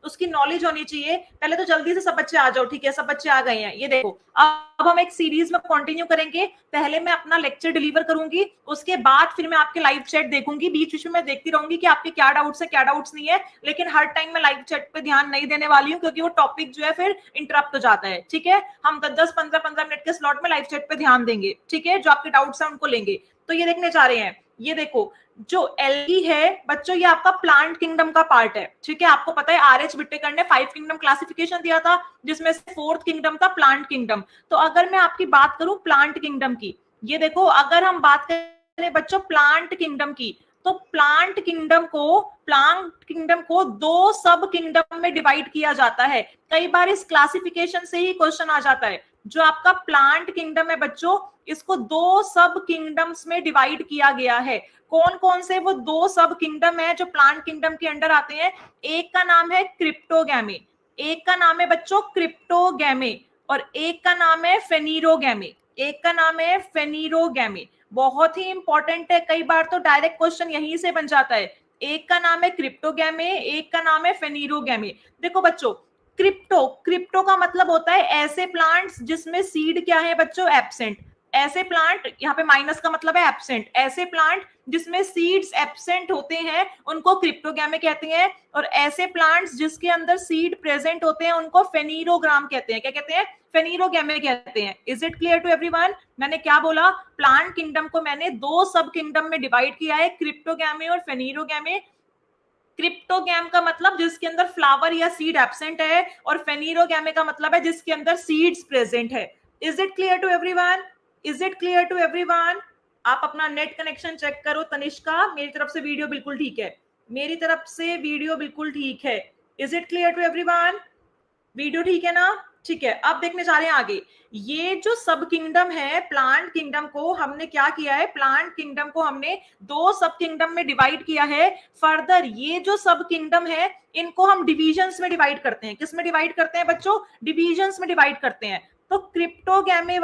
उसकी नॉलेज होनी चाहिए। पहले तो जल्दी से सब बच्चे आ जाओ, ठीक है, सब बच्चे आ गए हैं। ये देखो, अब हम एक सीरीज में कंटिन्यू करेंगे। पहले मैं अपना लेक्चर डिलीवर करूंगी, उसके बाद फिर मैं आपके लाइव चैट देखूंगी। बीच बीच में मैं देखती रहूंगी कि आपके क्या डाउट्स है, क्या डाउट्स नहीं है, लेकिन हर टाइम मैं लाइव चैट पे ध्यान नहीं देने वाली हूँ, क्योंकि वो टॉपिक जो है फिर इंटरप्ट हो जाता है। ठीक है, हम 10 15 मिनट के स्लॉट में लाइव चैट पे ध्यान देंगे, ठीक है, जो आपके डाउट्स हैं उनको लेंगे। तो ये देखने जा रहे हैं, ये देखो, जो एल्गी है बच्चों, ये आपका प्लांट किंगडम का पार्ट है। ठीक है, आपको पता है आर.एच. विटेकर ने 5 किंगडम क्लासिफिकेशन दिया था, जिसमें से 4th किंगडम था प्लांट किंगडम। तो अगर मैं आपकी बात करूं प्लांट किंगडम की, ये देखो, अगर हम बात करें बच्चों प्लांट किंगडम की, तो प्लांट किंगडम को 2 सब किंगडम में डिवाइड किया जाता है। कई बार इस क्लासिफिकेशन से ही क्वेश्चन आ जाता है। जो आपका प्लांट किंगडम है बच्चों, इसको 2 सब किंगडम्स में डिवाइड किया गया है। कौन कौन से वो 2 सब किंगडम है जो प्लांट किंगडम के अंडर आते हैं? एक का नाम है क्रिप्टोगैमे, एक का नाम है बच्चों क्रिप्टोगैमे, और एक का नाम है फेनीरोगैमे, एक का नाम है फेनीरोगैमे। बहुत ही इंपॉर्टेंट है, कई बार तो डायरेक्ट क्वेश्चन यहीं से बन जाता है। एक का नाम है क्रिप्टोगैमे, एक का नाम है फेनीरोगैमे। देखो बच्चों, क्रिप्टो का मतलब होता है ऐसे प्लांट्स जिसमें सीड क्या है बच्चों? एब्सेंट। ऐसे प्लांट, यहाँ पे माइनस का मतलब है एब्सेंट, ऐसे प्लांट जिसमें सीड्स एब्सेंट होते हैं उनको क्रिप्टोगैमे कहते हैं। और ऐसे प्लांट्स जिसके अंदर सीड प्रेजेंट होते हैं उनको फेनीरोग्राम कहते हैं। क्या कहते हैं? फेनीरोगैमे कहते हैं। Is it clear to everyone? मैंने क्या बोला? प्लांट किंगडम को मैंने 2 सब किंगडम में डिवाइड किया है, क्रिप्टोगैमे और फेनीरोगैमे। क्रिप्टोगैम का मतलब जिसके अंदर फ्लावर या सीड एब्सेंट है, और फेनीरोगैमे का मतलब है जिसके अंदर सीड्स प्रेजेंट है। Is it clear to everyone? Is it clear to everyone? आप अपना नेट कनेक्शन चेक करो तनिष्का, मेरी तरफ से वीडियो बिल्कुल ठीक है, मेरी तरफ से वीडियो बिल्कुल ठीक है। Is it clear to everyone? Video ठीक है ना? ठीक है, अब देखने जा रहे हैं आगे। ये जो सब किंगडम है, प्लांट किंगडम को हमने क्या किया है? प्लांट किंगडम को हमने 2 सब किंगडम में डिवाइड किया है। फर्दर ये जो सब किंगडम है, इनको हम डिविजन्स में डिवाइड करते हैं। किस में डिवाइड करते हैं बच्चों? डिविजन्स में डिवाइड करते हैं। तो क्रिप्टोगैमे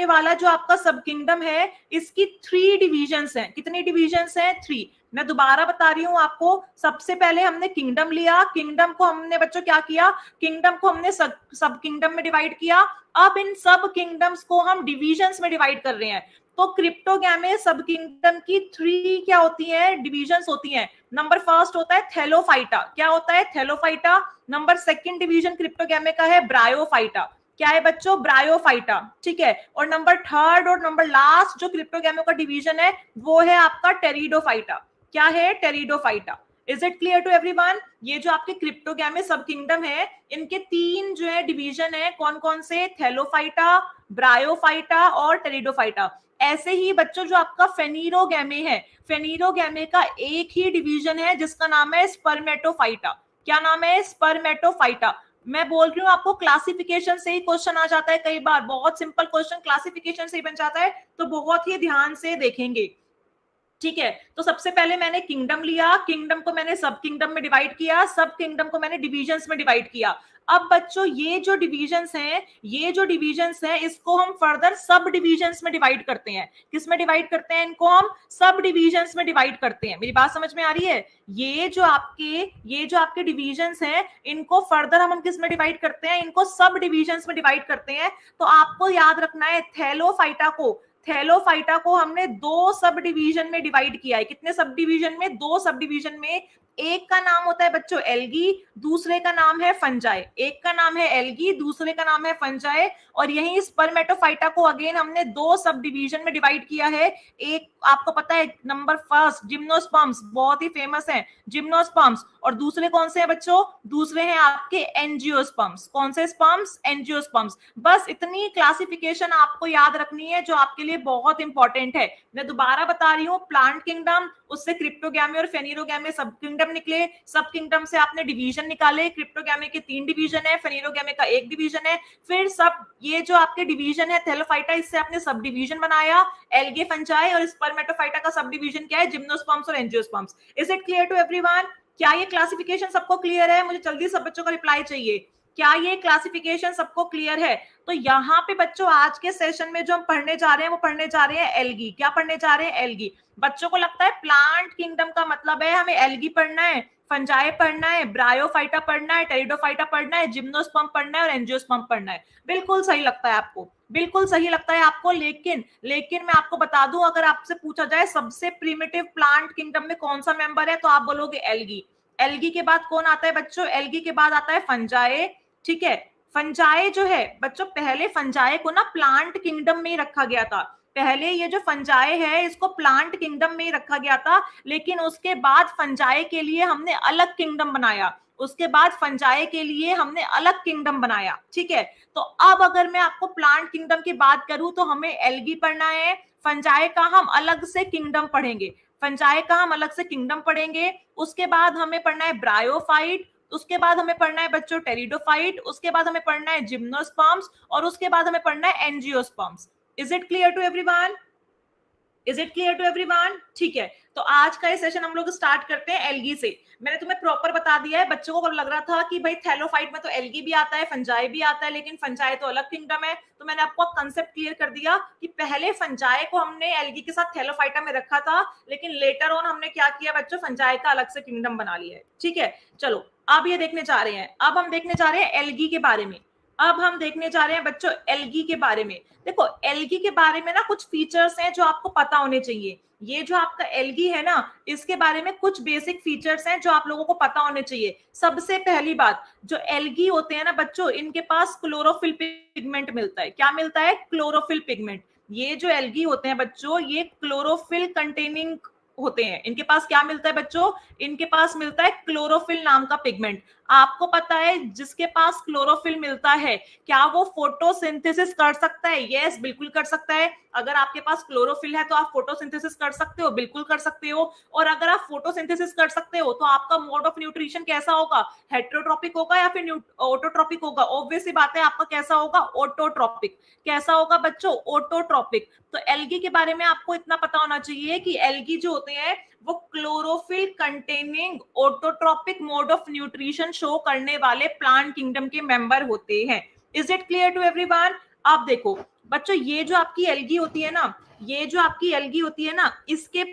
वाला जो आपका सब किंगडम है, इसकी 3 डिविजन्स हैं। कितनी डिविजन्स हैं? 3। मैं दोबारा बता रही हूं आपको। सबसे पहले हमने किंगडम लिया, किंगडम को हमने बच्चों क्या किया? किंगडम को हमने सब किंगडम में डिवाइड किया। अब इन सब किंगडम्स को हम डिविजन्स में डिवाइड कर रहे हैं। तो क्रिप्टोगैमे सब किंगडम की 3 क्या होती है? डिविजन्स होती हैं। नंबर फर्स्ट होता है थैलोफाइटा। क्या होता है? थैलोफाइटा। नंबर सेकंड डिवीजन क्रिप्टोगैमे का है ब्रायोफाइटा। क्या है बच्चों? ब्रायोफाइटा। ठीक है, और नंबर थर्ड और नंबर लास्ट जो क्रिप्टोगैमे का डिवीजन है, वो है आपका टेरिडोफाइटा। क्या है? Pteridophyta. Is it clear to everyone? ये जो आपके क्रिप्टोगैमे सब किंगडम है, इनके 3 जो है डिवीजन है। कौन कौन से? थैलोफाइटा, ब्रायोफाइटा और टेरिडोफाइटा। ऐसे ही बच्चों जो आपका फेनीरोगैमे है, फेनीरोगैमे का एक ही डिवीजन है जिसका नाम है स्पर्मेटोफाइटा। क्या नाम है? स्पर्मेटोफाइटा। मैं बोल रही हूँ आपको, क्लासिफिकेशन से ही क्वेश्चन आ जाता है। कई बार बहुत सिंपल क्वेश्चन क्लासिफिकेशन से ही बन जाता है, तो बहुत ही ध्यान से देखेंगे। ठीक है, तो सबसे पहले मैंने किंगडम लिया, किंगडम को मैंने सब किंगडम में डिवाइड किया, सब किंगडम को मैंने डिविजन्स में डिवाइड किया। अब बच्चों ये जो डिविजन्स हैं, इसको हम फर्दर सब डिविजन्स में डिवाइड करते हैं। किस में डिवाइड करते हैं? इनको हम सब डिविजन्स में डिवाइड करते हैं। मेरी बात समझ में आ रही है? ये जो आपके डिविजन्स हैं, इनको फर्दर हम किस में डिवाइड करते हैं? इनको सब डिविजन्स में डिवाइड करते हैं। तो आपको याद रखना है, थैलोफाइटा को हमने 2 सब डिवीजन में डिवाइड किया है। कितने सब डिवीजन में? 2 सब डिवीजन में। एक का नाम होता है बच्चों एल्गी, दूसरे का नाम है फंजाई। एक का नाम है एल्गी, दूसरे का नाम है फंजाई। और यही स्पर्मेटोफाइटा को अगेन हमने 2 सब डिवीजन में डिवाइड किया है। एक आपको पता है, नंबर फर्स्ट जिम्नोस्पर्म्स, बहुत ही फेमस है जिम्नोस्पर्म्स। और दूसरे कौन से हैं बच्चों? दूसरे हैं आपके एंजियोस्पर्म्स। कौन से स्पर्म्स? एंजियोस्पर्म्स। बस इतनी क्लासिफिकेशन आपको याद रखनी है, जो आपके लिए बहुत इंपॉर्टेंट है। मैं दोबारा बता रही हूँ, प्लांट किंगडम, उससे क्रिप्टोगैमे और फेनीरोगैमे सब किंगडम निकले। सब किंगडम से आपने डिवीजन निकाले। क्रिप्टोगैमे के 3 डिवीजन है, फेनीरोगैमे का 1 डिवीजन है। फिर सब ये जो आपके डिवीजन है थैलोफाइटा, इससे आपने सब डिवीजन बनाया, एल्गे, फंजाई। और स्पर्मेटोफाइटा का सब डिवीजन क्या है? जिम्नोस्पर्म्स और angiosperms. Is it clear to everyone? क्या ये क्लासिफिकेशन सबको क्लियर है? मुझे जल्दी सब बच्चों का रिप्लाई चाहिए। क्या ये क्लासिफिकेशन सबको क्लियर है? तो यहाँ पे बच्चों आज के सेशन में जो हम पढ़ने जा रहे हैं वो पढ़ने जा रहे हैं एल्गी। क्या पढ़ने जा रहे हैं? एल्गी। बच्चों को लगता है प्लांट किंगडम का मतलब है हमें एल्गी पढ़ना है, फंजाई पढ़ना है, ब्रायोफाइटा पढ़ना है, टेरिडोफाइटा पढ़ना है, जिम्नोस्पर्म पढ़ना है और एंजियोस्पर्म पढ़ना है। बिल्कुल सही लगता है आपको, बिल्कुल सही लगता है आपको। लेकिन मैं आपको बता दूं, अगर आपसे पूछा जाए सबसे प्रिमिटिव प्लांट किंगडम में कौन सा मेंबर है तो आप बोलोगे एल्गी। एल्गी के बाद कौन आता है बच्चों? एल्गी के बाद आता है फंजाई। ठीक है, फंजाई जो है बच्चों, पहले फंजाई को ना प्लांट किंगडम में ही रखा गया था। पहले ये जो फंजाई है इसको प्लांट किंगडम में ही रखा गया था, लेकिन उसके बाद फंजाई के लिए हमने अलग किंगडम बनाया। उसके बाद फंजाई के लिए हमने अलग किंगडम बनाया। ठीक है, तो अब अगर मैं आपको प्लांट किंगडम की बात करूं तो हमें एल्गी पढ़ना है, फंजाई का हम अलग से किंगडम पढ़ेंगे, फंजाई का हम अलग से किंगडम पढ़ेंगे। उसके बाद हमें पढ़ना है ब्रायोफाइट, उसके बाद हमें पढ़ना है बच्चों टेरिडोफाइट, उसके बाद हमें पढ़ना है जिम्नोस्पर्म्स और उसके बाद हमें पढ़ना है angiosperms. Is it clear to everyone? Is it clear to everyone? ठीक है, तो आज का ये सेशन हम लोग स्टार्ट करते हैं एल्गी से। मैंने तुम्हें प्रॉपर बता दिया है। बच्चों को लग रहा था कि भाई थैलोफाइट में तो एल्गी भी आता है, फंजाई भी आता है, लेकिन फंजाई तो अलग किंगडम है। तो मैंने आपको कंसेप्ट क्लियर कर दिया कि पहले फंजाई को हमने एल्गी के साथ थैलोफाइटा में रखा था, लेकिन लेटर ऑन हमने क्या किया बच्चों, फंजाई का अलग से किंगडम बना लिया है। ठीक है, चलो अब ये देखने जा रहे हैं, अब हम देखने जा रहे हैं एल्गी के बारे में। अब हम देखने जा रहे हैं बच्चों एल्गी के बारे में। देखो एल्गी के बारे में ना कुछ फीचर्स हैं जो आपको पता होने चाहिए। ये जो आपका एल्गी है ना, इसके बारे में कुछ बेसिक फीचर्स हैं जो आप लोगों को पता होने चाहिए। सबसे पहली बात, जो एल्गी होते हैं ना बच्चों, इनके पास क्लोरोफिल पिगमेंट मिलता है। क्या मिलता है? Chlorophyll pigment. ये जो एल्गी होते हैं बच्चों, ये क्लोरोफिल कंटेनिंग होते हैं। इनके पास क्या मिलता है बच्चों? इनके पास मिलता है क्लोरोफिल नाम का पिगमेंट। आपको पता है जिसके पास क्लोरोफिल मिलता है, क्या वो फोटोसिंथेसिस कर सकता है? यस, बिल्कुल कर सकता है। अगर आपके पास क्लोरोफिल है तो आप फोटोसिंथेसिस कर सकते हो, बिल्कुल कर सकते हो। और अगर आप फोटोसिंथेसिस कर सकते हो तो आपका मोड ऑफ न्यूट्रिशन कैसा होगा? हेटेरोट्रॉपिक होगा या फिर ऑटोट्रॉपिक होगा? ऑब्वियस सी बात है, आपका कैसा होगा? ऑटोट्रॉपिक। कैसा होगा बच्चों? ऑटोट्रॉपिक। तो एल्गी के बारे में आपको इतना पता होना चाहिए कि एल्गी जो होते हैं वो chlorophyll containing autotrophic mode of nutrition show करने वाले प्लांट किंगडम के मेंबर होते हैं। Is it clear to everyone? आप देखो बच्चों, ये जो आपकी एल्गी होती है ना, ये जो आपकी एल्गी होती है ना, इसके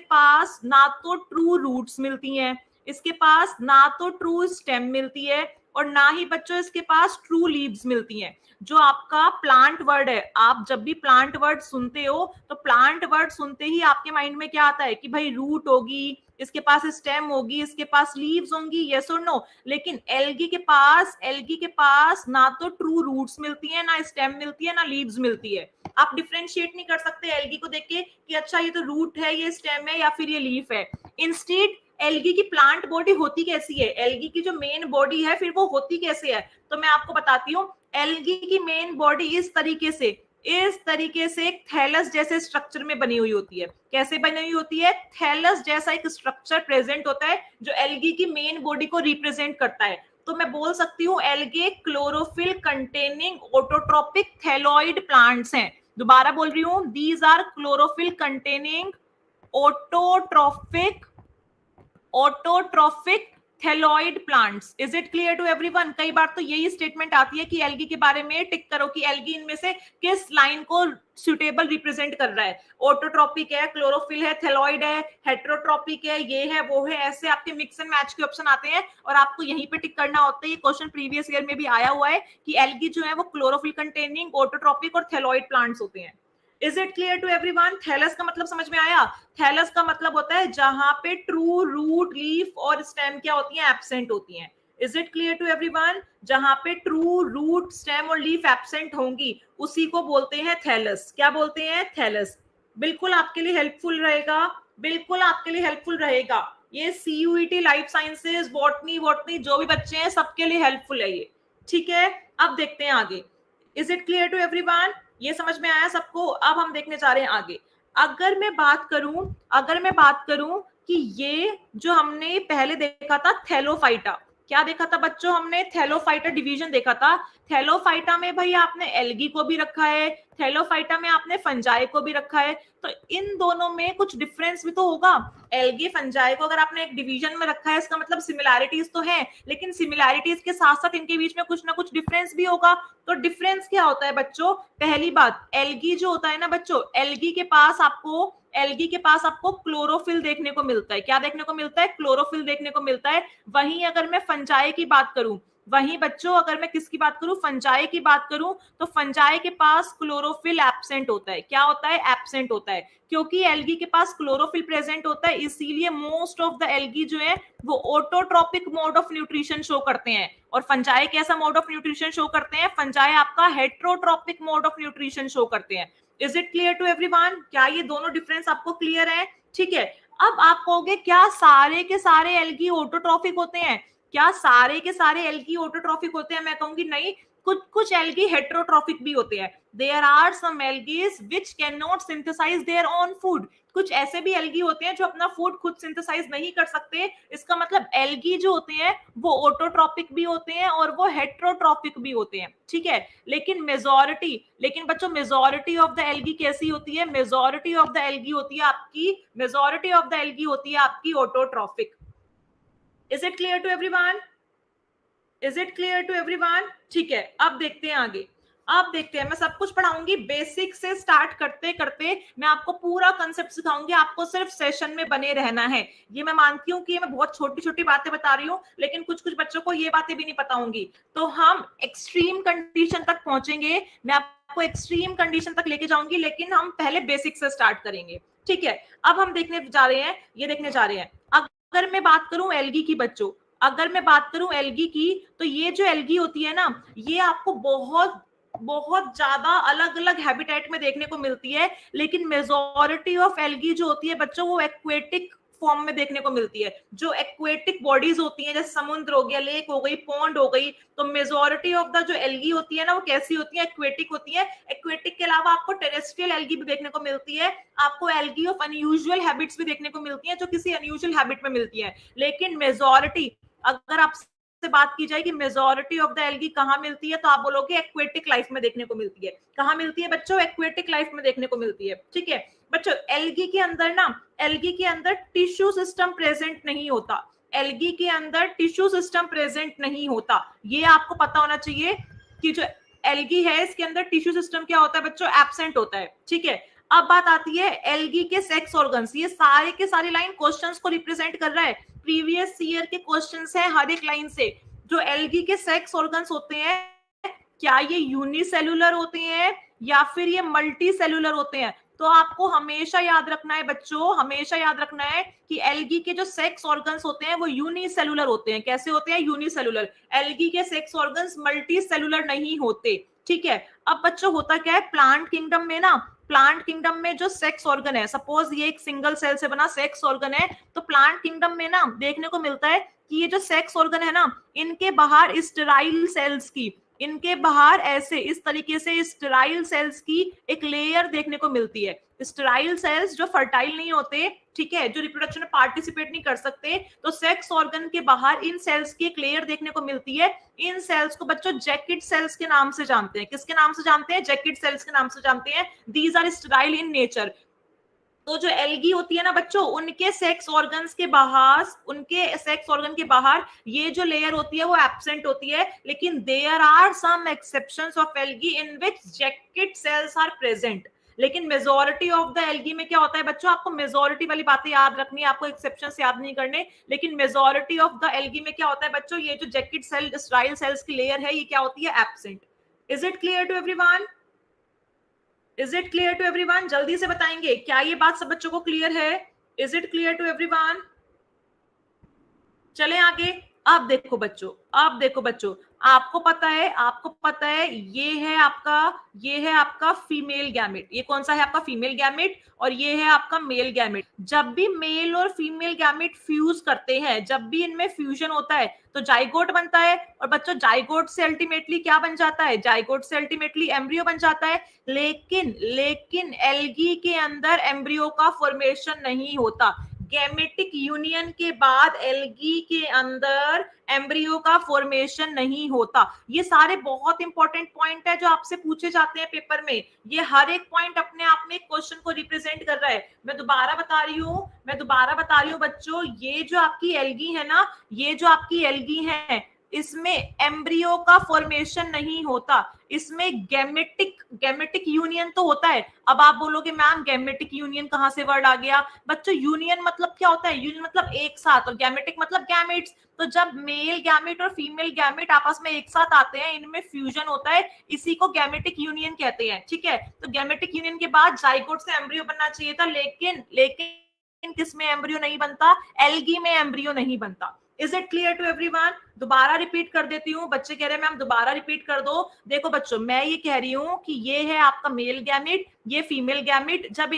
पास ना तो ट्रू रूट्स मिलती हैं, इसके पास ना तो ट्रू स्टेम मिलती है, और ना ही बच्चों इसके पास ट्रू लीव्स मिलती हैं। जो आपका प्लांट वर्ड है, आप जब भी प्लांट वर्ड सुनते हो तो प्लांट वर्ड सुनते ही आपके माइंड में क्या आता है कि भाई रूट होगी, इसके पास स्टेम होगी, इसके पास लीव्स होंगी, यस और नो। लेकिन एल्गी के पास ना तो ट्रू रूट्स मिलती है, ना स्टेम मिलती है, ना लीव्स मिलती है। आप डिफरेंशिएट नहीं कर सकते एल्गी को देख के कि अच्छा ये तो रूट है, ये स्टेम है या फिर ये लीफ है। इंस्टेड एल्गी की प्लांट बॉडी होती कैसी है, एल्गी की जो मेन बॉडी है फिर वो होती कैसे है, तो मैं आपको बताती हूँ। एल्गी की मेन बॉडी इस तरीके से एक थैलस जैसे स्ट्रक्चर में बनी हुई होती है। कैसे बनी हुई होती है? थैलस जैसा एक स्ट्रक्चर प्रेजेंट होता है जो एल्गी की मेन बॉडी को रिप्रेजेंट करता है। तो मैं बोल सकती हूँ algae chlorophyll containing autotrophic thalloid plants हैं। दोबारा बोल रही हूँ, these are chlorophyll containing autotrophic thalloid plants. Is it clear to everyone? कई बार तो यही स्टेटमेंट आती है कि एल्गी के बारे में टिक करो कि एल्गी इनमें से किस लाइन को सुटेबल रिप्रेजेंट कर रहा है। ऑटोट्रॉपिक है, क्लोरोफिल है, थैलॉइड है, हेटेरोट्रॉपिक है, ये है वो है, ऐसे आपके मिक्स एंड मैच के ऑप्शन आते हैं और आपको यहीं पे टिक करना होता है। ये क्वेश्चन प्रीवियस ईयर में भी आया हुआ है कि एल्गी जो है वो क्लोरोफिल कंटेनिंग ऑटोट्रॉपिक और थैलॉइड प्लांट्स होते हैं। Is it clear to everyone? Thallus का मतलब समझ में आया? थैलस का मतलब होता है जहां पे ट्रू रूट, लीफ और स्टेम क्या होती हैं? एब्सेंट होती हैं। Is it clear to everyone? जहां पे ट्रू रूट, स्टेम और लीफ एब्सेंट होंगी उसी को बोलते हैं थैलस। क्या बोलते हैं? थैलस। बिल्कुल आपके लिए हेल्पफुल रहेगा, बिल्कुल आपके लिए हेल्पफुल रहेगा। ये CUET, लाइफ साइंसेज, बॉटनी जो भी बच्चे हैं सबके लिए हेल्पफुल है ये। ठीक है, अब देखते हैं आगे। Is it clear to everyone? ये समझ में आया सबको? अब हम देखने जा रहे हैं आगे। अगर मैं बात करूं कि ये जो हमने पहले देखा था थैलोफाइटा, क्या देखा था बच्चों, हमने थैलोफाइटा डिवीजन देखा था। थैलोफाइटा में भाई आपने एल्गी को भी रखा है, थैलोफाइटा में आपने फंजाई को भी रखा है, तो इन दोनों में कुछ डिफरेंस भी तो होगा। एल्गी फंजाई को अगर आपने एक डिवीजन में रखा है, इसका मतलब सिमिलैरिटीज तो है, लेकिन सिमिलैरिटीज के साथ साथ इनके बीच में कुछ ना कुछ डिफरेंस भी होगा। तो डिफरेंस क्या होता है बच्चों, पहली बात, एल्गी जो होता है ना बच्चों, एल्गी के पास आपको क्लोरोफिल देखने को मिलता है। क्या देखने को मिलता है, क्लोरोफिल देखने को मिलता है। वहीं अगर मैं फंजाई की बात करूं, वहीं बच्चों अगर मैं किसकी बात करूं, फंजाई की बात करूं, तो फंजाई के पास क्लोरोफिल एब्सेंट होता है। क्या होता है, एब्सेंट होता है। क्योंकि एल्गी के पास क्लोरोफिल प्रेजेंट होता है, इसीलिए मोस्ट ऑफ द एल्गी जो है वो autotrophic mode of nutrition show करते हैं। और फंजाई कैसा मोड ऑफ न्यूट्रिशन शो करते हैं, फंजाई आपका heterotrophic mode of nutrition show करते हैं। Is it clear to everyone, क्या ये दोनों डिफरेंस आपको क्लियर है? ठीक है, अब आप कहोगे क्या सारे के सारे एल्गी ऑटोट्रोफिक होते हैं? क्या सारे के सारे एल्गी ऑटोट्रोफिक होते हैं? मैं कहूंगी नहीं, कुछ कुछ एल्गी हेट्रोट्रोफिक भी होते हैं। There are some algaes which can not synthesise their own food. कुछ ऐसे भी एल्गी होते हैं जो अपना फूड खुद सिंथेसाइज नहीं कर सकते। इसका मतलब एल्गी जो होते हैं वो ऑटोट्रोपिक भी होते हैं और वो हेट्रोट्रोपिक भी होते हैं, ठीक है। लेकिन बच्चों मेजॉरिटी ऑफ द एल्गी कैसी होती है, मेजॉरिटी ऑफ द एल्गी होती है आपकी autotrophic. Is it clear to everyone? ठीक है, अब देखते हैं आगे। मैं सब कुछ पढ़ाऊंगी, बेसिक से स्टार्ट करते करते मैं आपको पूरा कंसेप्ट सिखाऊंगी। आपको सिर्फ सेशन में बने रहना है। ये मैं मानती हूँ कि मैं बहुत छोटी छोटी बातें बता रही हूँ, लेकिन कुछ कुछ बच्चों को ये बातें भी नहीं पता होंगी। तो हम एक्सट्रीम कंडीशन तक पहुंचेंगे, मैं आपको एक्सट्रीम कंडीशन तक लेके जाऊंगी, लेकिन हम पहले बेसिक से स्टार्ट करेंगे, ठीक है। अब हम देखने जा रहे हैं अगर मैं बात करूं एल्गी की बच्चों, तो ये जो एल्गी होती है ना, ये आपको बहुत बहुत ज्यादा अलग अलग हैबिटेट में देखने को मिलती है। लेकिन मेजॉरिटी ऑफ एल्गी जो होती है बच्चों, वो एक्वेटिक फॉर्म में देखने को मिलती है। जो एक्वेटिक बॉडीज होती हैं, जैसे समुद्र हो गया, लेक हो गई, पॉन्ड हो गई, तो मेजॉरिटी ऑफ द जो एल्गी होती है ना, वो कैसी होती है, एक्वेटिक होती है। एक्वेटिक के अलावा आपको टेरेस्ट्रियल एल्गी भी देखने को मिलती है। आपको एल्गी ऑफ अनयूजुअल हैबिट्स भी देखने को मिलती है, जो किसी अनयूजुअल हैबिट में मिलती है। लेकिन मेजॉरिटी, अगर आप से बात की जाए कि मेजॉरिटी ऑफ द एल्गी कहाँ मिलती है, तो आप बोलोगे एक्वेटिक लाइफ में देखने को मिलती है। कहाँ मिलती है बच्चों, एक्वेटिक लाइफ में देखने को मिलती है, ठीक है। बच्चों एल्गी के अंदर टिश्यू सिस्टम प्रेजेंट नहीं होता। ये आपको पता होना चाहिए कि जो एल्गी है इसके अंदर टिश्यू सिस्टम क्या होता है बच्चों, एब्सेंट होता है, ठीक है। अब बात आती है एल्गी के सेक्स ऑर्गन्स। ये सारे के सारे लाइन क्वेश्चंस को रिप्रेजेंट कर रहा है, प्रीवियस ईयर के क्वेश्चंस हैं हर एक लाइन से। जो एल्गी के सेक्स ऑर्गन्स होते हैं, क्या ये यूनिसेलुलर होते हैं या फिर ये मल्टी सेलुलर होते हैं? तो आपको हमेशा याद रखना है बच्चों, कि एल्गी के जो सेक्स ऑर्गन्स होते हैं वो यूनिसेलुलर होते हैं। कैसे होते हैं, यूनिसेलुलर। एल्गी के सेक्स ऑर्गन्स मल्टी सेलुलर नहीं होते, ठीक है। अब बच्चों होता क्या है, प्लांट किंगडम में जो सेक्स ऑर्गन है, सपोज ये एक सिंगल सेल से बना सेक्स ऑर्गन है, तो प्लांट किंगडम में ना देखने को मिलता है कि ये जो सेक्स ऑर्गन है ना, इनके बाहर स्टेराइल सेल्स की एक लेयर देखने को मिलती है। स्टेराइल सेल्स जो फर्टाइल नहीं होते, ठीक है, जो रिप्रोडक्शन में पार्टिसिपेट नहीं कर सकते, तो सेक्स ऑर्गन के बाहर इन सेल्स की एक लेयर देखने को मिलती है। इन सेल्स को बच्चों जैकेट सेल्स के नाम से जानते हैं। किसके नाम से जानते हैं, जैकेट सेल्स के नाम से जानते हैं। These are sterile in nature. तो जो एल्गी होती है ना बच्चों, उनके सेक्स ऑर्गन के बाहर ये जो लेयर होती है वो एब्सेंट होती है। लेकिन there are some exceptions of algae in which jacket cells are present. लेकिन मेजॉरिटी ऑफ द एल्गी में क्या होता है बच्चों, आपको मेजॉरिटी वाली बातें याद रखनी है, आपको एक्सेप्शंस याद नहीं करने। लेकिन मेजॉरिटी ऑफ द एल्गी में क्या होता है बच्चों, ये जो जैकेट सेल स्टेराइल सेल्स की लेयर है, ये क्या होती है, absent. Is it clear to everyone? जल्दी से बताएंगे, क्या ये बात सब बच्चों को क्लियर है? Is it clear to everyone? चले आगे। अब देखो बच्चों, आपको पता है ये है आपका फीमेल गैमेट। ये कौन सा है आपका फीमेल गैमेट, और ये है आपका मेल गैमेट। जब भी मेल और फीमेल गैमेट फ्यूज करते हैं, जब भी इनमें फ्यूजन होता है, तो जाइगोट बनता है। और बच्चों जाइगोट से अल्टीमेटली क्या बन जाता है, जाइगोट से अल्टीमेटली एम्ब्रियो बन जाता है। लेकिन एल्गी के अंदर एम्ब्रियो का फॉर्मेशन नहीं होता। गैमेटिक यूनियन के बाद एल्गी के अंदर एम्ब्रियो का फॉर्मेशन नहीं होता। ये सारे बहुत इंपॉर्टेंट पॉइंट है जो आपसे पूछे जाते हैं पेपर में। ये हर एक पॉइंट अपने आप में एक क्वेश्चन को रिप्रेजेंट कर रहा है। मैं दोबारा बता रही हूँ बच्चों, ये जो आपकी एल्गी है ना, ये जो आपकी एल्गी है, इसमें एम्ब्रियो का फॉर्मेशन नहीं होता, इसमें गैमेटिक यूनियन तो होता है। अब आप बोलोगे मैम गैमेटिक यूनियन कहां से वर्ड आ गया? बच्चों यूनियन मतलब क्या होता है? यूनियन मतलब एक साथ, और गैमेटिक मतलब गैमेट्स। तो जब मेल गैमेट और फीमेल गैमेट आपस में एक साथ आते हैं, इनमें फ्यूजन होता है, इसी को गैमेटिक यूनियन कहते हैं। ठीक है, तो गैमेटिक यूनियन के बाद जाइगोट से एम्ब्रियो बनना चाहिए था, लेकिन किसमें एम्ब्रियो नहीं बनता? एल्गी में एम्ब्रियो नहीं बनता। Is it clear to everyone? दोबारा रिपीट कर देती हूँ, बच्चे कह रहे हैं मैम दोबारा रिपीट कर दो। देखो बच्चों, मैं ये कह रही हूँ कि ये है आपका मेल गैमेट, ये फीमेल गैमेट। जब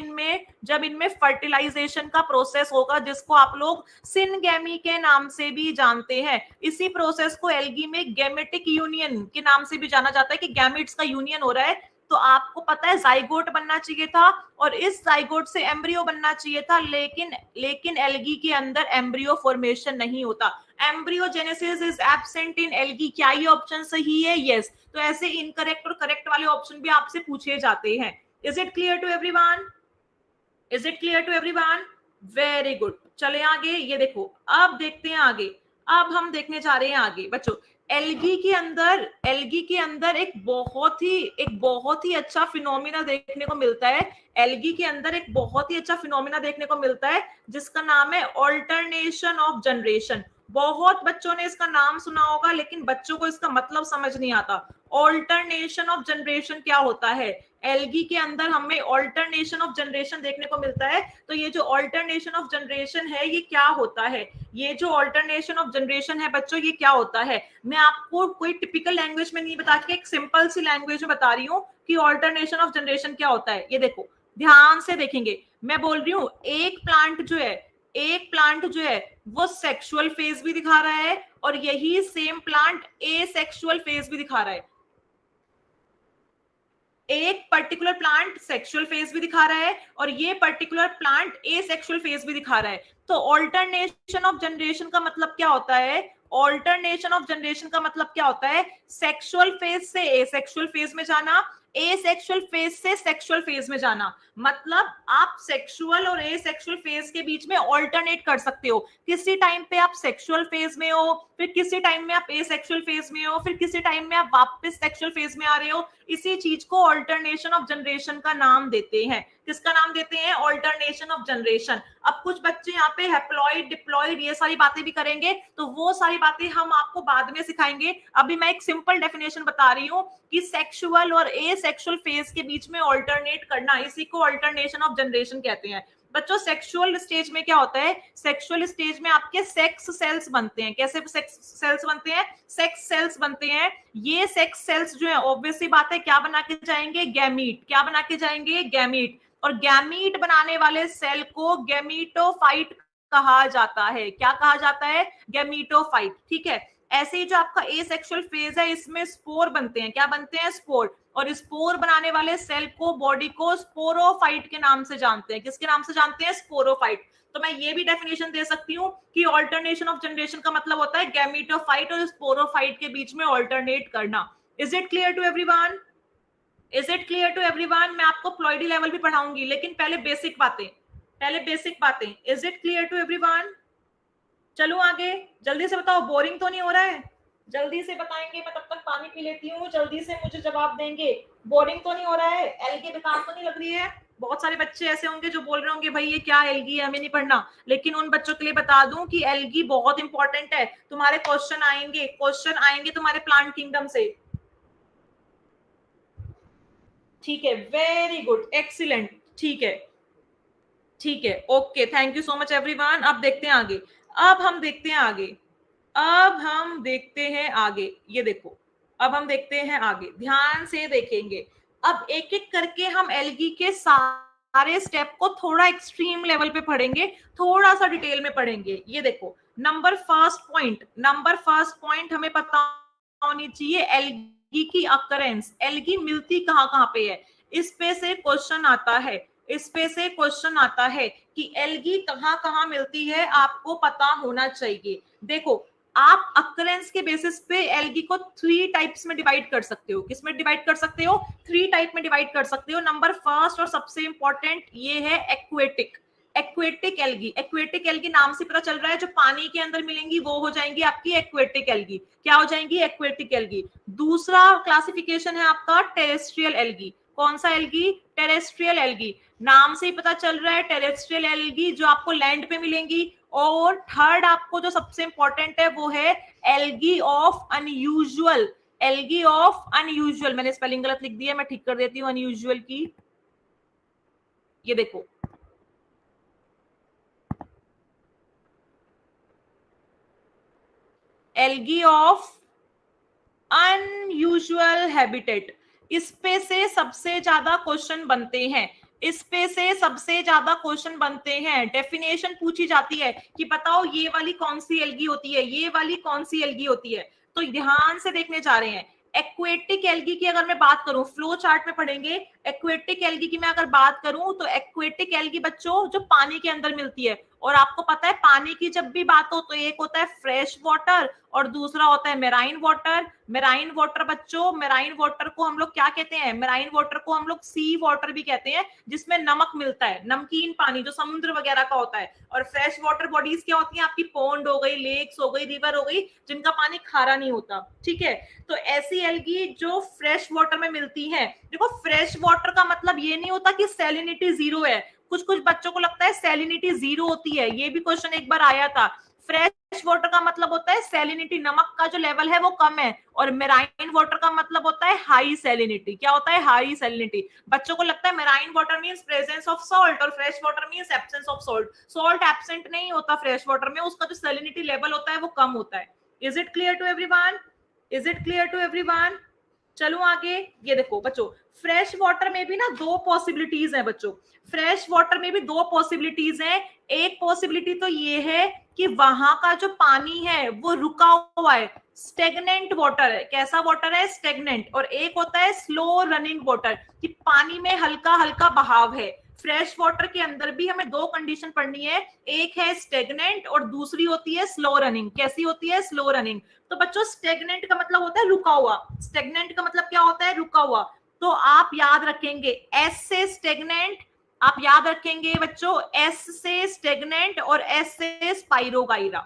इनमें फर्टिलाइजेशन का प्रोसेस होगा, जिसको आप लोग सिनगैमी के नाम से भी जानते हैं, इसी प्रोसेस को एल्गी में गैमेटिक यूनियन के नाम से भी जाना जाता है कि गैमेट्स का यूनियन हो रहा है। तो आपको पता है जाइगोट बनना चाहिए था और इस जाइगोट से एम्ब्रियो बनना चाहिए था, लेकिन एल्गी के अंदर एम्ब्रियो फॉर्मेशन नहीं होता। Embryogenesis is absent in algae. क्या ये ऑप्शन सही है? यस। तो ऐसे इनकरेक्ट और करेक्ट वाले ऑप्शन भी आपसे पूछे जाते हैं। Is it clear to everyone? Is it clear to everyone? Very good. चले आगे, ये देखो, अब देखते हैं आगे। अब हम देखने जा रहे हैं आगे बच्चों, एल्गी के अंदर एक बहुत ही अच्छा फिनोमिना देखने को मिलता है। एल्गी के अंदर एक बहुत ही अच्छा फिनोमिना देखने को मिलता है, जिसका नाम है ऑल्टरनेशन ऑफ जनरेशन। बहुत बच्चों ने इसका नाम सुना होगा, लेकिन बच्चों को इसका मतलब समझ नहीं आता। ऑल्टरनेशन ऑफ जनरेशन क्या होता है? एल्गी के अंदर हमें ऑल्टरनेशन ऑफ जनरेशन देखने को मिलता है। तो ये जो ऑल्टरनेशन ऑफ जनरेशन है, ये क्या होता है? ये जो ऑल्टरनेशन ऑफ जनरेशन है बच्चों, ये क्या होता है? मैं आपको कोई टिपिकल लैंग्वेज में नहीं बता के एक सिंपल सी लैंग्वेज में बता रही हूँ कि ऑल्टरनेशन ऑफ जनरेशन क्या होता है। ये देखो, ध्यान से देखेंगे, मैं बोल रही हूँ एक प्लांट जो है वो सेक्सुअल फेज भी दिखा रहा है, और यही सेम प्लांट एसेक्सुअल फेज भी दिखा रहा है। एक पर्टिकुलर प्लांट सेक्सुअल फेज भी दिखा रहा है, और ये पर्टिकुलर प्लांट एसेक्सुअल फेज भी दिखा रहा है। तो ऑल्टरनेशन ऑफ जनरेशन का मतलब क्या होता है? ऑल्टरनेशन ऑफ जनरेशन का मतलब क्या होता है? सेक्सुअल फेज से एसेक्सुअल फेज में जाना, एसेक्सुअल फेज से सेक्सुअल फेज में जाना। मतलब आप सेक्सुअल और एसेक्सुअल फेज के बीच में ऑल्टरनेट कर सकते हो। किसी टाइम पे आप सेक्सुअल फेज में हो, फिर किसी टाइम में आप एसेक्सुअल फेज में हो, फिर किसी टाइम में आप वापस सेक्सुअल फेज में आ रहे हो। इसी चीज को ऑल्टरनेशन ऑफ जनरेशन का नाम देते हैं। किसका नाम देते हैं? Alternation of generation. अब कुछ बच्चे यहाँ पे हैप्लॉइड, डिप्लॉइड, ये सारी बातें भी करेंगे, तो वो सारी बातें हम आपको बाद में सिखाएंगे। अभी मैं एक सिंपल डेफिनेशन बता रही हूँ कि सेक्सुअल और एसेक्सुअल फेज के बीच में ऑल्टरनेट करना, इसी को ऑल्टरनेशन ऑफ जनरेशन कहते हैं। बच्चों, सेक्सुअल स्टेज में क्या होता है? सेक्सुअल स्टेज में आपके सेक्स सेल्स बनते हैं। कैसे सेक्स सेल्स बनते हैं? सेक्स सेल्स बनते हैं। ये सेक्स सेल्स जो है, ऑब्वियस सी बात है, क्या बना के जाएंगे? गैमीट। क्या बना के जाएंगे? गैमीट। और गैमीट बनाने वाले सेल को गैमीटोफाइट कहा जाता है। क्या कहा जाता है? गैमीटोफाइट। ठीक है, ऐसे ही जो आपका एसेक्सुअल फेज है, इसमें स्पोर बनते हैं। क्या बनते हैं? स्पोर। और स्पोर बनाने वाले सेल को, बॉडी को स्पोरोफाइट के नाम से जानते हैं। किसके नाम से जानते हैं? स्पोरोफाइट। तो मैं ये भी डेफिनेशन दे सकती हूँ कि ऑल्टरनेशन ऑफ जनरेशन का मतलब होता है गैमीटोफाइट और स्पोरोफाइट के बीच में ऑल्टरनेट करना। Is it clear to everyone? Is it clear to everyone? मैं आपको प्लॉइडी लेवल भी पढ़ाऊंगी, लेकिन पहले बेसिक बातें। Is it clear to everyone? चलो आगे, जल्दी से बताओ, बोरिंग तो नहीं हो रहा है? जल्दी से बताएंगे, मैं तब तक पानी पी लेती हूँ, जल्दी से मुझे जवाब देंगे। बोरिंग तो नहीं हो रहा है? एल्गी बेकार तो नहीं लग रही है? बहुत सारे बच्चे ऐसे होंगे जो बोल रहे होंगे भाई ये क्या एल्गी है, हमें नहीं पढ़ना। लेकिन उन बच्चों के लिए बता दूं कि एल्गी बहुत इंपॉर्टेंट है। तुम्हारे क्वेश्चन आएंगे तुम्हारे प्लांट किंगडम से। ठीक है, वेरी गुड, एक्सीलेंट। ठीक है, okay, thank you so much everyone. अब देखते हैं आगे। ये देखो, अब हम देखते हैं आगे, ध्यान से देखेंगे। अब एक एक करके हम एल्गी के सारे स्टेप को थोड़ा एक्सट्रीम लेवल पे पढ़ेंगे, थोड़ा सा डिटेल में पढ़ेंगे। ये देखो, नंबर फर्स्ट पॉइंट हमें पता होनी चाहिए एल्गी की अकरेंस। एल्गी मिलती कहाँ कहाँ पे है? इस पे से क्वेश्चन आता है कि एल्गी कहाँ कहाँ मिलती है आपको पता होना चाहिए। देखो, आप अकरेंस के बेसिस पे एल्गी को 3 टाइप्स में डिवाइड कर सकते हो। किसमें डिवाइड कर सकते हो? 3 टाइप में डिवाइड कर सकते हो। नंबर फर्स्ट और सबसे इंपॉर्टेंट ये है aquatic. Aquatic algae, aquatic algae नाम से पता चल रहा है जो पानी के अंदर मिलेंगी वो हो जाएंगी आपकी एक्वेटिक एल्गी। क्या हो जाएंगी? Aquatic algae. दूसरा क्लासिफिकेशन है आपका टेरेस्ट्रियल एल्गी। कौन सा एल्गी? Terrestrial algae. नाम से ही पता चल रहा है टेरेस्ट्रियल एल्गी जो आपको लैंड पे मिलेंगी। और थर्ड आपको जो सबसे इंपॉर्टेंट है वो है algae of unusual. Algae of unusual, मैंने स्पेलिंग गलत लिख दिया, मैं ठीक कर देती हूँ अनयूजुअल की। ये देखो, एल्गी ऑफ अनयूजुअल हैबिटेट। इस पे से सबसे ज्यादा क्वेश्चन बनते हैं। इस पे से सबसे ज्यादा क्वेश्चन बनते हैं। डेफिनेशन पूछी जाती है कि बताओ ये वाली कौन सी एल्गी होती है, ये वाली कौन सी एल्गी होती है। तो ध्यान से देखने जा रहे हैं। एक्वेटिक एल्गी की अगर मैं बात करूं, फ्लो चार्ट में पढ़ेंगे। एक्वेटिक एल्गी की मैं अगर बात करूं तो एक्वेटिक एल्गी बच्चों जो पानी के अंदर मिलती है। और आपको पता है पानी की जब भी बात हो तो एक होता है फ्रेश वाटर और दूसरा होता है मेराइन वाटर। मेराइन वाटर बच्चों, मेराइन वाटर को हम लोग क्या कहते हैं? मेराइन वाटर को हम लोग सी वाटर भी कहते हैं, जिसमें नमक मिलता है, नमकीन पानी जो समुद्र वगैरह का होता है। और फ्रेश वाटर बॉडीज क्या होती हैं? आपकी पॉन्ड हो गई, लेक्स हो गई, रिवर हो गई, जिनका पानी खारा नहीं होता। ठीक है, तो ऐसी एल्गी जो फ्रेश वाटर में मिलती है। देखो, फ्रेश वाटर का मतलब ये नहीं होता कि सैलिनिटी 0 है। कुछ कुछ बच्चों को लगता है सैलिनिटी 0 होती है, ये भी क्वेश्चन एक बार आया था। फ्रेश वाटर का मतलब होता है सैलिनिटी, नमक का जो लेवल है वो कम है। और मेराइन वाटर का मतलब होता है हाई सैलिनिटी। क्या होता है? High salinity. बच्चों को लगता है marine water means presence of salt और fresh water means absence of salt. Salt absent नहीं होता फ्रेश वाटर में, उसका जो सैलिनिटी लेवल होता है वो कम होता है। Is it clear to everyone? Is it clear to everyone? चलो आगे। ये देखो बच्चों, फ्रेश वाटर में भी ना 2 पॉसिबिलिटीज हैं बच्चों। फ्रेश वाटर में भी 2 पॉसिबिलिटीज हैं। एक पॉसिबिलिटी तो ये है कि वहां का जो पानी है वो रुका हुआ है, स्टेगनेंट वाटर है। कैसा वाटर है? स्टेगनेंट। और एक होता है स्लो रनिंग वाटर, कि पानी में हल्का हल्का बहाव है। फ्रेश वाटर के अंदर भी हमें 2 कंडीशन पढ़नी है, एक है स्टेगनेंट और दूसरी होती है स्लो रनिंग। कैसी होती है? Slow running. तो बच्चों स्टेगनेंट का मतलब होता है रुका हुआ। स्टेगनेंट का मतलब क्या होता है? रुका हुआ। तो आप याद रखेंगे एस से स्टेगनेंट, आप याद रखेंगे बच्चों एस से स्टेगनेंट और एस से स्पाइरोगाइरा।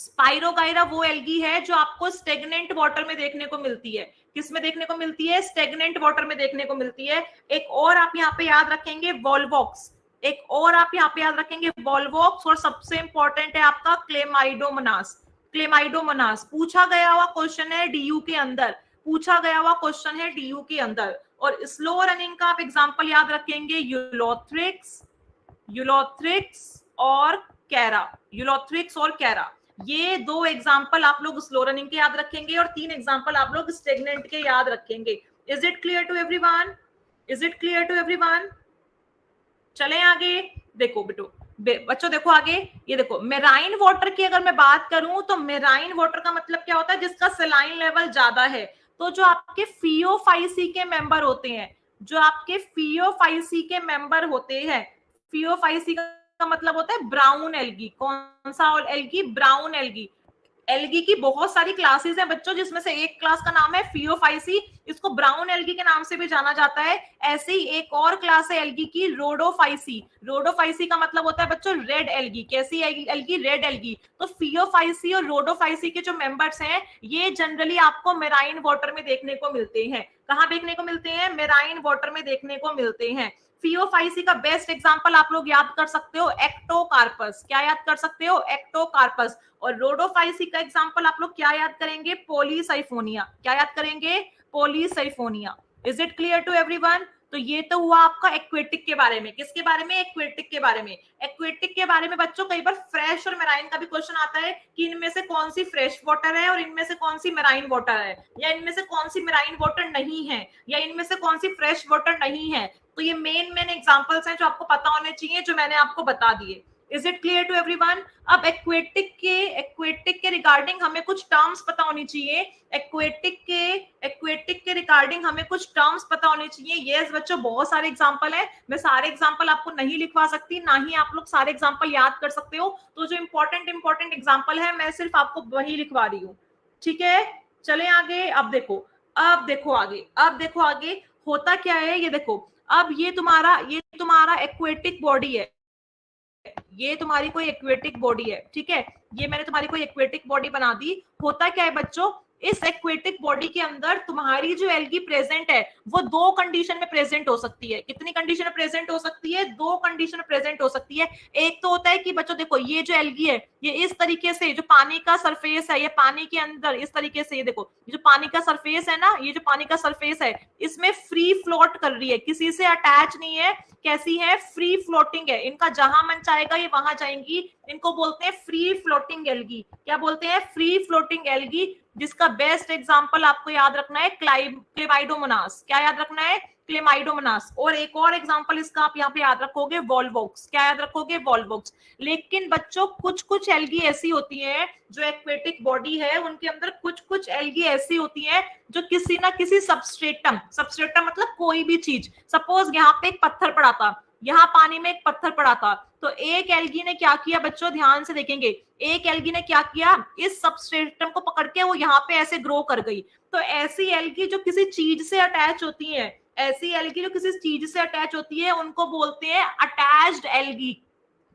स्पाइरोगाइरा वो एल्गी है जो आपको स्टेगनेंट वाटर में देखने को मिलती है। किस में देखने को मिलती है? स्टेगनेंट वाटर में देखने को मिलती है। एक और आप यहाँ पे याद रखेंगे वॉल्वॉक्स। एक और आप यहाँ पे याद रखेंगे वॉल्वॉक्स। और सबसे इंपॉर्टेंट है आपका क्लेमाइडोमोनास। क्लेमाइडोमोनास पूछा गया हुआ क्वेश्चन है डीयू के अंदर, पूछा गया हुआ क्वेश्चन है डीयू के अंदर। और स्लो रनिंग का आप एग्जांपल याद रखेंगे यूलोथ्रिक्स, यूलोथ्रिक्स और कैरा, यूलोथ्रिक्स और कैरा। ये 2 एग्जांपल आप लोग स्लो रनिंग के याद रखेंगे और 3 एग्जांपल आप लोग स्टेगनेंट के याद रखेंगे। Is it clear to everyone? Is it clear to everyone? चलें आगे। देखो बेटो बच्चों, देखो आगे। ये देखो मेराइन वाटर की अगर मैं बात करूं तो मेराइन वाटर का मतलब क्या होता है? जिसका सलाइन लेवल ज्यादा है। तो जो आपके फियोफाइसी के मेंबर होते हैं, जो आपके फियोफाइसी के मेंबर होते हैं, फियोफाइसी का मतलब होता है ब्राउन एल्गी। कौन सा एल्गी? Brown algae. एल्गी की बहुत सारी क्लासेस हैं बच्चों, जिसमें से एक क्लास का नाम है फियोफाइसी, इसको ब्राउन एल्गी के नाम से भी जाना जाता है। ऐसे ही एक और क्लास है एल्गी की रोडोफाइसी। रोडोफाइसी का मतलब होता है बच्चों रेड एल्गी। कैसी एल्गी? Red algae. तो फियोफाइसी और रोडोफाइसी के जो मेंबर्स हैं ये जनरली आपको मेराइन वाटर में देखने को मिलते हैं। कहाँ देखने को मिलते हैं? मेराइन वाटर में देखने को मिलते हैं। फियोफाइसी का बेस्ट एग्जांपल आप लोग याद कर सकते हो एक्टोकार्पस। क्या याद कर सकते हो? एक्टोकार्पस। और रोडोफाइसी का एग्जांपल आप लोग क्या याद करेंगे? पॉलीसाइफोनिया। क्या याद करेंगे? Polysiphonia. Is it clear to everyone? तो ये तो हुआ आपका एक्वेटिक के बारे में। किसके बारे में? एक्वेटिक के बारे में। एक्वेटिक के बारे में बच्चों कई बार फ्रेश और मेराइन का भी क्वेश्चन आता है कि इनमें से कौन सी फ्रेश वाटर है और इनमें से कौन सी मेराइन वाटर है, या इनमें से कौन सी मेराइन वाटर नहीं है, या इनमें से कौन सी फ्रेश वाटर नहीं है। तो ये मेन एग्जांपल्स हैं जो आपको पता होने चाहिए, जो मैंने आपको बता दिए। Is it clear to everyone? अब एक्वेटिक के रिगार्डिंग हमें कुछ टर्म्स पता होनी चाहिए, एक्वेटिक के रिगार्डिंग हमें कुछ टर्म्स पता होने चाहिए। यस बच्चों, बहुत सारे एग्जांपल है, मैं सारे एग्जांपल आपको नहीं लिखवा सकती, ना ही आप लोग सारे एग्जांपल याद कर सकते हो, तो जो इंपॉर्टेंट एग्जांपल है मैं सिर्फ आपको वही लिखवा रही हूँ, ठीक है। चले आगे, अब देखो आगे होता क्या है, ये देखो, अब ये तुम्हारा एक्वेटिक बॉडी है, ये तुम्हारी कोई एक्वेटिक बॉडी है, ठीक है, ये मैंने तुम्हारी कोई एक्वेटिक बॉडी बना दी। होता क्या है बच्चों, इस एक्वेटिक बॉडी के अंदर तुम्हारी जो एल्गी प्रेजेंट है वो दो कंडीशन में प्रेजेंट हो सकती है। कितनी कंडीशन में प्रेजेंट हो सकती है? दो कंडीशन में प्रेजेंट हो सकती है। एक तो होता है कि बच्चों देखो, ये जो एल्गी है ये इस तरीके से, जो पानी का सरफेस है, ये पानी के अंदर इस तरीके से, ये देखो जो पानी का सरफेस है ना, ये जो पानी का सरफेस है इसमें फ्री फ्लोट कर रही है, किसी से अटैच नहीं है। कैसी है? फ्री फ्लोटिंग है, इनका जहां मन चाहेगा ये वहां जाएंगी। इनको बोलते हैं फ्री फ्लोटिंग एल्गी। क्या बोलते हैं? फ्री फ्लोटिंग एल्गी, जिसका बेस्ट एग्जांपल आपको याद रखना है क्लेमाइडोमोनास। क्या याद रखना है? क्लेमाइडोमोनास। और एक और एग्जांपल इसका आप यहाँ पे याद रखोगे, वॉल्वोक्स। क्या याद रखोगे? वॉल्वोक्स। लेकिन बच्चों कुछ एल्गी ऐसी होती है, जो एक्वेटिक बॉडी है उनके अंदर कुछ एल्गी ऐसी होती है जो किसी ना किसी सबस्ट्रेटम मतलब कोई भी चीज, सपोज यहाँ पे एक पत्थर पड़ा था, यहाँ पानी में एक पत्थर पड़ा था, तो एक एल्गी ने क्या किया बच्चों, ध्यान से देखेंगे, एक एल्गी ने क्या किया, इस सबस्ट्रेटम को पकड़ के वो यहाँ पे ऐसे ग्रो कर गई। तो ऐसी एल्गी जो किसी चीज से अटैच होती है, ऐसी एल्गी जो किसी चीज से अटैच होती है उनको बोलते हैं अटैच्ड एल्गी।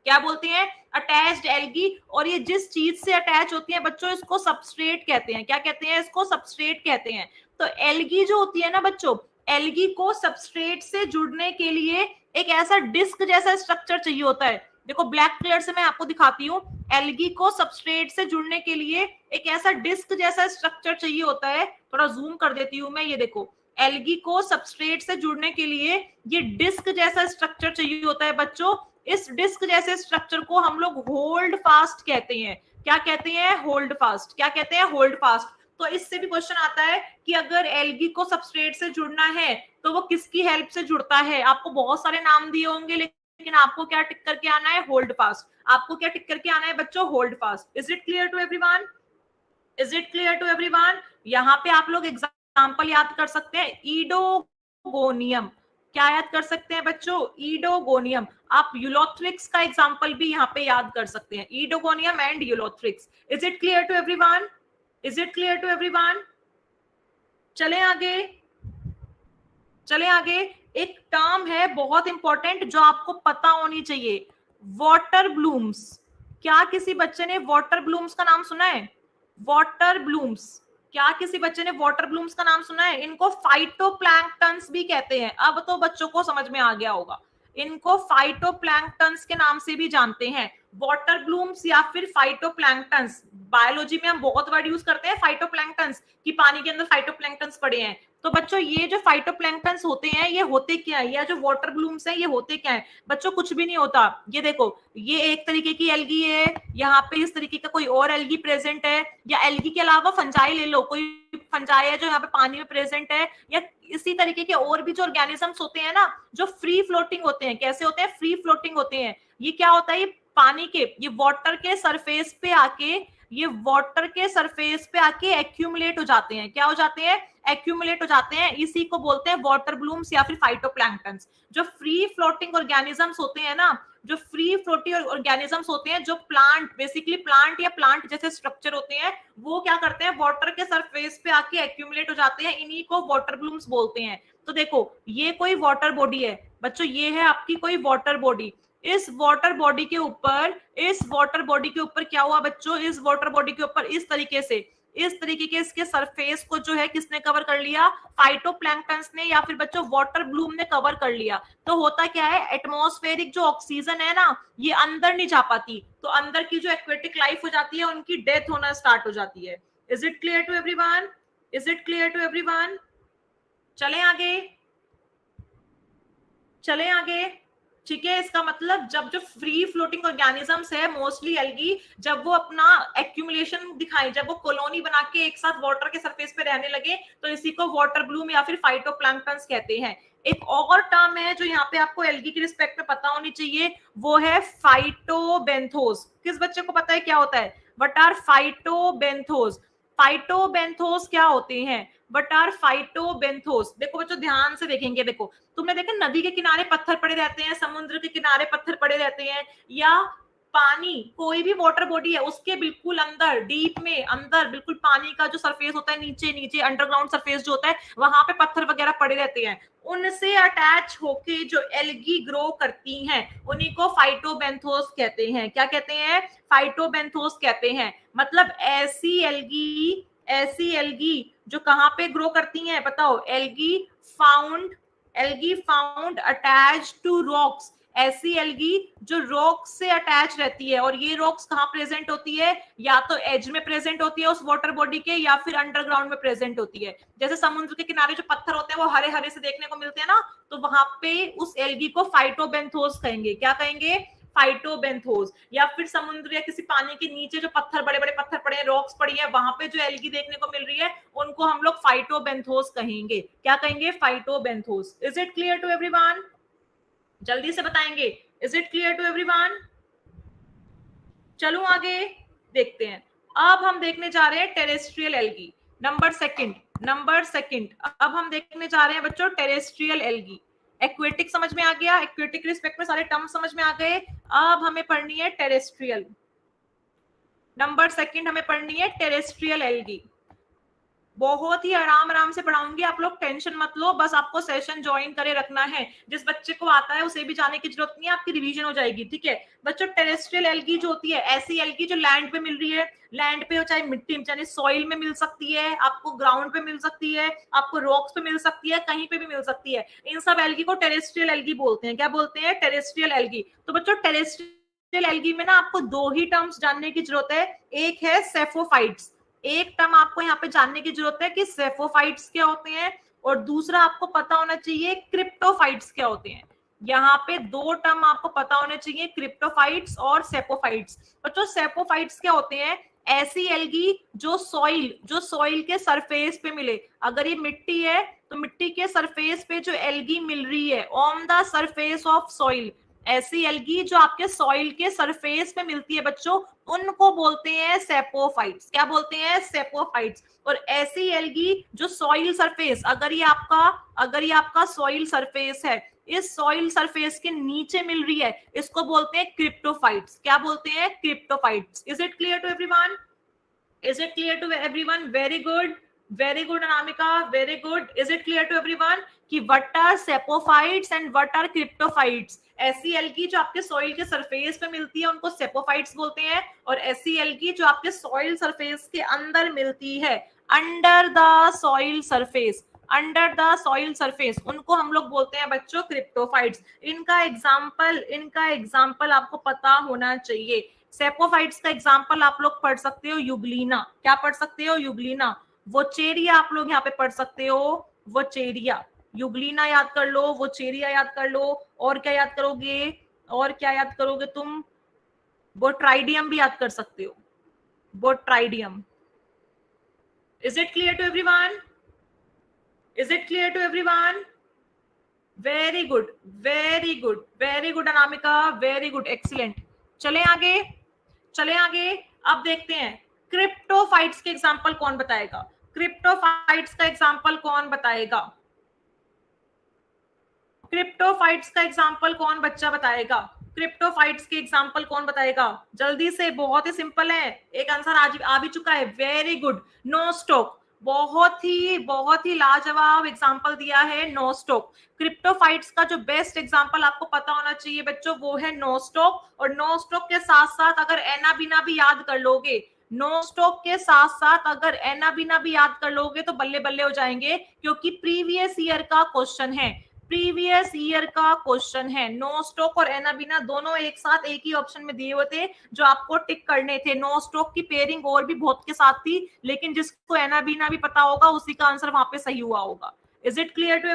क्या बोलते हैं? Attached algae. और ये जिस चीज से अटैच होती है बच्चों, इसको सबस्ट्रेट कहते हैं। क्या कहते हैं? इसको सबस्ट्रेट कहते हैं। तो एल्गी जो होती है ना बच्चों, एल्गी को सबस्ट्रेट से जुड़ने के लिए एक ऐसा डिस्क जैसा स्ट्रक्चर चाहिए होता है। देखो ब्लैक कलर से मैं आपको दिखाती हूँ, एल्गी को सबस्ट्रेट से जुड़ने के लिए एक ऐसा डिस्क जैसा स्ट्रक्चर चाहिए होता है। थोड़ा जूम कर देती हूँ मैं, ये देखो, एल्गी को सबस्ट्रेट से जुड़ने के लिए ये डिस्क जैसा स्ट्रक्चर चाहिए होता है बच्चों। इस डिस्क जैसे स्ट्रक्चर को हम लोग होल्ड फास्ट कहते हैं। क्या कहते हैं? Hold fast. क्या कहते हैं? Hold fast. तो इससे भी क्वेश्चन आता है कि अगर एल्गी को सबस्ट्रेट से जुड़ना है तो वो किसकी हेल्प से जुड़ता है? आपको बहुत सारे नाम दिए होंगे, लेकिन आपको क्या टिक करके आना है? Hold fast. आपको क्या टिक करके आना है बच्चों? Hold fast. Is it clear to everyone? Is it clear to everyone? यहाँ पे आप लोग एग्जाम्पल याद कर सकते हैं, ईडोगोनियम। क्या याद कर सकते हैं बच्चों? ईडोगोनियम। आप यूलोथ्रिक्स का एग्जाम्पल भी यहाँ पे याद कर सकते हैं, oedogonium and ulothrix. Is it clear to everyone? Is it clear to everyone? चले आगे। एक टर्म है बहुत इंपॉर्टेंट जो आपको पता होनी चाहिए, वाटर ब्लूम्स। क्या किसी बच्चे ने वाटर ब्लूम्स का नाम सुना है? वाटर ब्लूम्स, क्या किसी बच्चे ने वाटर ब्लूम्स का नाम सुना है? इनको फाइटोप्लैंक्टन्स भी कहते हैं। अब तो बच्चों को समझ में आ गया होगा, इनको फाइटोप्लैंक्टन्स के नाम से भी जानते हैं, वाटर ब्लूम्स या फिर फाइटोप्लैंक्टन्स। बायोलॉजी में हम बहुत वर्ड यूज करते हैं फाइटोप्लैंक्टन्स, कि पानी के अंदर फाइटोप्लैंक्टन्स पड़े हैं। तो बच्चों ये जो फाइटोप्लैंक्टन्स होते हैं ये होते क्या है, या जो वाटर ब्लूम्स है ये होते क्या है बच्चों? कुछ भी नहीं होता। ये देखो, ये एक तरीके की एल्गी है, यहाँ पे इस तरीके का कोई और एल्गी प्रेजेंट है, या एल्गी के अलावा फंजाई ले लो, कोई फंजाई है जो यहाँ पे पानी में प्रेजेंट है, या इसी तरीके के और भी जो ऑर्गेनिजम्स होते हैं ना, जो फ्री फ्लोटिंग होते हैं। कैसे होते हैं? फ्री फ्लोटिंग होते हैं। ये क्या होता है? ये पानी के, ये वाटर के सरफेस पे आके एक्यूमुलेट हो जाते हैं। क्या हो जाते हैं? एक्यूमुलेट हो जाते हैं। इसी को बोलते हैं वाटर ब्लूम्स या फिर फाइटोप्लैंक्टन्स। जो फ्री फ्लोटिंग ऑर्गेनिजम्स होते हैं ना, जो फ्री फ्लोटिंग ऑर्गेनिजम्स होते हैं, जो प्लांट, बेसिकली प्लांट या प्लांट जैसे स्ट्रक्चर होते हैं, वो क्या करते हैं? वाटर के सरफेस पे आके एक्यूमुलेट हो जाते हैं। इन्हीं को वाटर ब्लूम्स बोलते हैं। तो देखो ये कोई वाटर बॉडी है बच्चों, ये है आपकी कोई वाटर बॉडी। इस वाटर बॉडी के ऊपर क्या हुआ बच्चों? इस वाटर बॉडी के ऊपर इस तरीके के इसके सरफेस को जो है किसने कवर कर लिया? फाइटोप्लैंक्टन्स ने, या फिर बच्चों वाटर ब्लूम ने कवर कर लिया। तो होता क्या है? एटमॉस्फेरिक जो ऑक्सीजन है ना, ये अंदर नहीं जा पाती, तो अंदर की जो एक्वेटिक लाइफ हो जाती है उनकी डेथ होना स्टार्ट हो जाती है। Is it clear to everyone? Is it clear to everyone? चले आगे। ठीक है, इसका मतलब जब जो फ्री फ्लोटिंग ऑर्गेनिजम्स है, मोस्टली एल्गी, जब वो अपना एक्यूमुलेशन दिखाएं, जब वो कॉलोनी बना के एक साथ वाटर के सरफेस पे रहने लगे, तो इसी को वाटर ब्लूम या फिर फाइटोप्लैंक्टन्स कहते हैं। एक और टर्म है जो यहाँ पे आपको एल्गी के रिस्पेक्ट में पता होनी चाहिए, वो है फाइटोबेंथोस। किस बच्चे को पता है क्या होता है? What are फाइटोबेंथोस? फाइटोबेंथोस क्या होते हैं? What are phytobenthos? देखो बच्चों ध्यान से देखेंगे, देखो तुमने देखा नदी के किनारे पत्थर पड़े रहते हैं, समुद्र के किनारे पत्थर पड़े रहते हैं, या पानी कोई भी वाटर बॉडी है उसके बिल्कुल अंदर डीप में अंदर बिल्कुल पानी का जो सरफेस होता है नीचे नीचे अंडरग्राउंड सरफेस जो होता है वहां पे पत्थर वगैरह पड़े रहते हैं, उनसे अटैच होके जो एल्गी ग्रो करती हैं उन्हीं को फाइटोबेंथोस कहते हैं। क्या कहते हैं? फाइटोबेंथोस कहते हैं। मतलब ऐसी एल्गी जो कहां पे ग्रो करती हैं बताओ? Algae found attach to rocks. ऐसी एल्गी जो रॉक्स से अटैच रहती है, और ये रॉक्स कहाँ प्रेजेंट होती है? या तो एज में प्रेजेंट होती है उस वाटर बॉडी के, या फिर अंडरग्राउंड में प्रेजेंट होती है। जैसे समुद्र के किनारे जो पत्थर होते हैं वो हरे हरे से देखने को मिलते हैं ना, तो वहां पे उस एल्गी को फाइटोबेंथोस कहेंगे। क्या कहेंगे? फाइटोबेंथोस। या फिर समुद्र या किसी पानी के नीचे जो पत्थर बड़े बड़े पत्थर पड़े हैं, रॉक्स पड़ी है, वहां पे जो एल्गी देखने को मिल रही है उनको हम लोग फाइटोबेंथोस कहेंगे। क्या कहेंगे? Phytobenthos. Is it clear to everyone? जल्दी से बताएंगे। Is it clear to everyone? चलो आगे देखते हैं। अब हम देखने जा रहे हैं टेरेस्ट्रियल एल्गी। नंबर सेकंड अब हम देखने जा रहे हैं बच्चों टेरेस्ट्रियल एल्गी। एक्वेटिक समझ में आ गया, एक्वेटिक रिस्पेक्ट में सारे टर्म समझ में आ गए। अब हमें पढ़नी है टेरेस्ट्रियल। नंबर सेकंड हमें पढ़नी है टेरेस्ट्रियल एल्गी। बहुत ही आराम से पढ़ाऊंगी, आप लोग टेंशन मत लो, बस आपको सेशन ज्वाइन करे रखना है। जिस बच्चे को आता है उसे भी जाने की जरूरत नहीं है, आपकी रिवीजन हो जाएगी। ठीक है बच्चों, टेरेस्ट्रियल एल्गी जो होती है ऐसी एल्गी जो लैंड पे मिल रही है, लैंड पे हो चाहे मिट्टी में, चाहे सॉइल में मिल सकती है, आपको ग्राउंड पे मिल सकती है, आपको रॉक्स पे मिल सकती है, कहीं पे भी मिल सकती है। इन सब एल्गी को टेरेस्ट्रियल एल्गी बोलते हैं। क्या बोलते हैं? Terrestrial algae. तो बच्चों टेरेस्ट्रियल एल्गी में ना आपको दो ही टर्म्स जानने की जरूरत है। एक है सेफोफाइट्स, एक टर्म आपको यहाँ पे जानने की जरूरत है कि सेफोफाइट्स क्या होते हैं, और दूसरा आपको पता होना चाहिए क्रिप्टोफाइट्स क्या होते हैं। यहाँ पे दो टर्म आपको पता होने चाहिए, क्रिप्टोफाइट्स और सेपोफाइट्स। बच्चों सेपोफाइट्स क्या होते हैं? ऐसी एल्गी जो सॉइल के सरफेस पे मिले। अगर ये मिट्टी है तो मिट्टी के सरफेस पे जो एल्गी मिल रही है on the surface of soil, ऐसी एल्गी जो आपके सॉइल के सरफेस पे मिलती है बच्चों, उनको बोलते हैं सेपोफाइट्स। क्या बोलते हैं? सेपोफाइट्स। और ऐसी एल्गी जो सॉइल सरफेस, अगर ये आपका सॉइल सरफेस है, इस सॉइल सरफेस के नीचे मिल रही है, इसको बोलते हैं क्रिप्टोफाइट्स। क्या बोलते हैं? Cryptophytes. Is it clear to everyone? Is it clear to everyone? Very good Anamika, very good. Is it clear to everyone कि what are saprophytes and what are cryptophytes? ऐसी एल्गी जो आपके सॉइल के सरफेस पे मिलती है उनको सेपोफाइट्स बोलते हैं, और ऐसी एल्गी जो आपके सॉइल सरफेस के अंदर मिलती है, अंडर द सॉइल सरफेस, उनको हम लोग बोलते हैं बच्चों क्रिप्टोफाइट्स। इनका एग्जाम्पल आपको पता होना चाहिए। सेपोफाइट्स का एग्जाम्पल आप लोग पढ़ सकते हो यूग्लिना। क्या पढ़ सकते हो? यूग्लिना। वोचेरिया आप लोग यहाँ पे पढ़ सकते हो, वोचेरिया। यूग्लिना याद कर लो, वोचेरिया याद कर लो, और क्या याद करोगे तुम? बोट्राइडियम भी याद कर सकते हो, botrydium. Is it clear to everyone? Is it clear to everyone? Very good Anamika, very good, excellent. चले आगे। अब देखते हैं क्रिप्टोफाइट्स के एग्जाम्पल कौन बताएगा? क्रिप्टोफाइट्स का एग्जाम्पल कौन बताएगा? क्रिप्टोफाइट्स का एग्जाम्पल कौन बच्चा बताएगा? क्रिप्टोफाइट्स के एग्जाम्पल कौन बताएगा? जल्दी से, बहुत ही सिंपल है, एक आंसर आज आ भी चुका है। Very good, Nostoc. बहुत ही लाजवाब एग्जाम्पल दिया है, नोस्टॉक। क्रिप्टोफाइट्स का जो बेस्ट एग्जाम्पल आपको पता होना चाहिए बच्चों वो है नोस्टॉक। और नोस्टॉक के साथ साथ अगर एनाबीना भी याद कर लोगे, नोस्टॉक के साथ साथ अगर एनाबीना भी याद कर लोगे तो बल्ले बल्ले हो जाएंगे, क्योंकि प्रीवियस ईयर का क्वेश्चन है। नोस्टॉक और एनाबीना दोनों एक साथ एक ही ऑप्शन में दिए हुए थे जो आपको टिक करने थे। नोस्टॉक की पेयरिंग और भी बहुत के साथ थी, लेकिन जिसको एनाबीना भी पता होगा उसी का आंसर वहां पे सही हुआ होगा। Is it clear to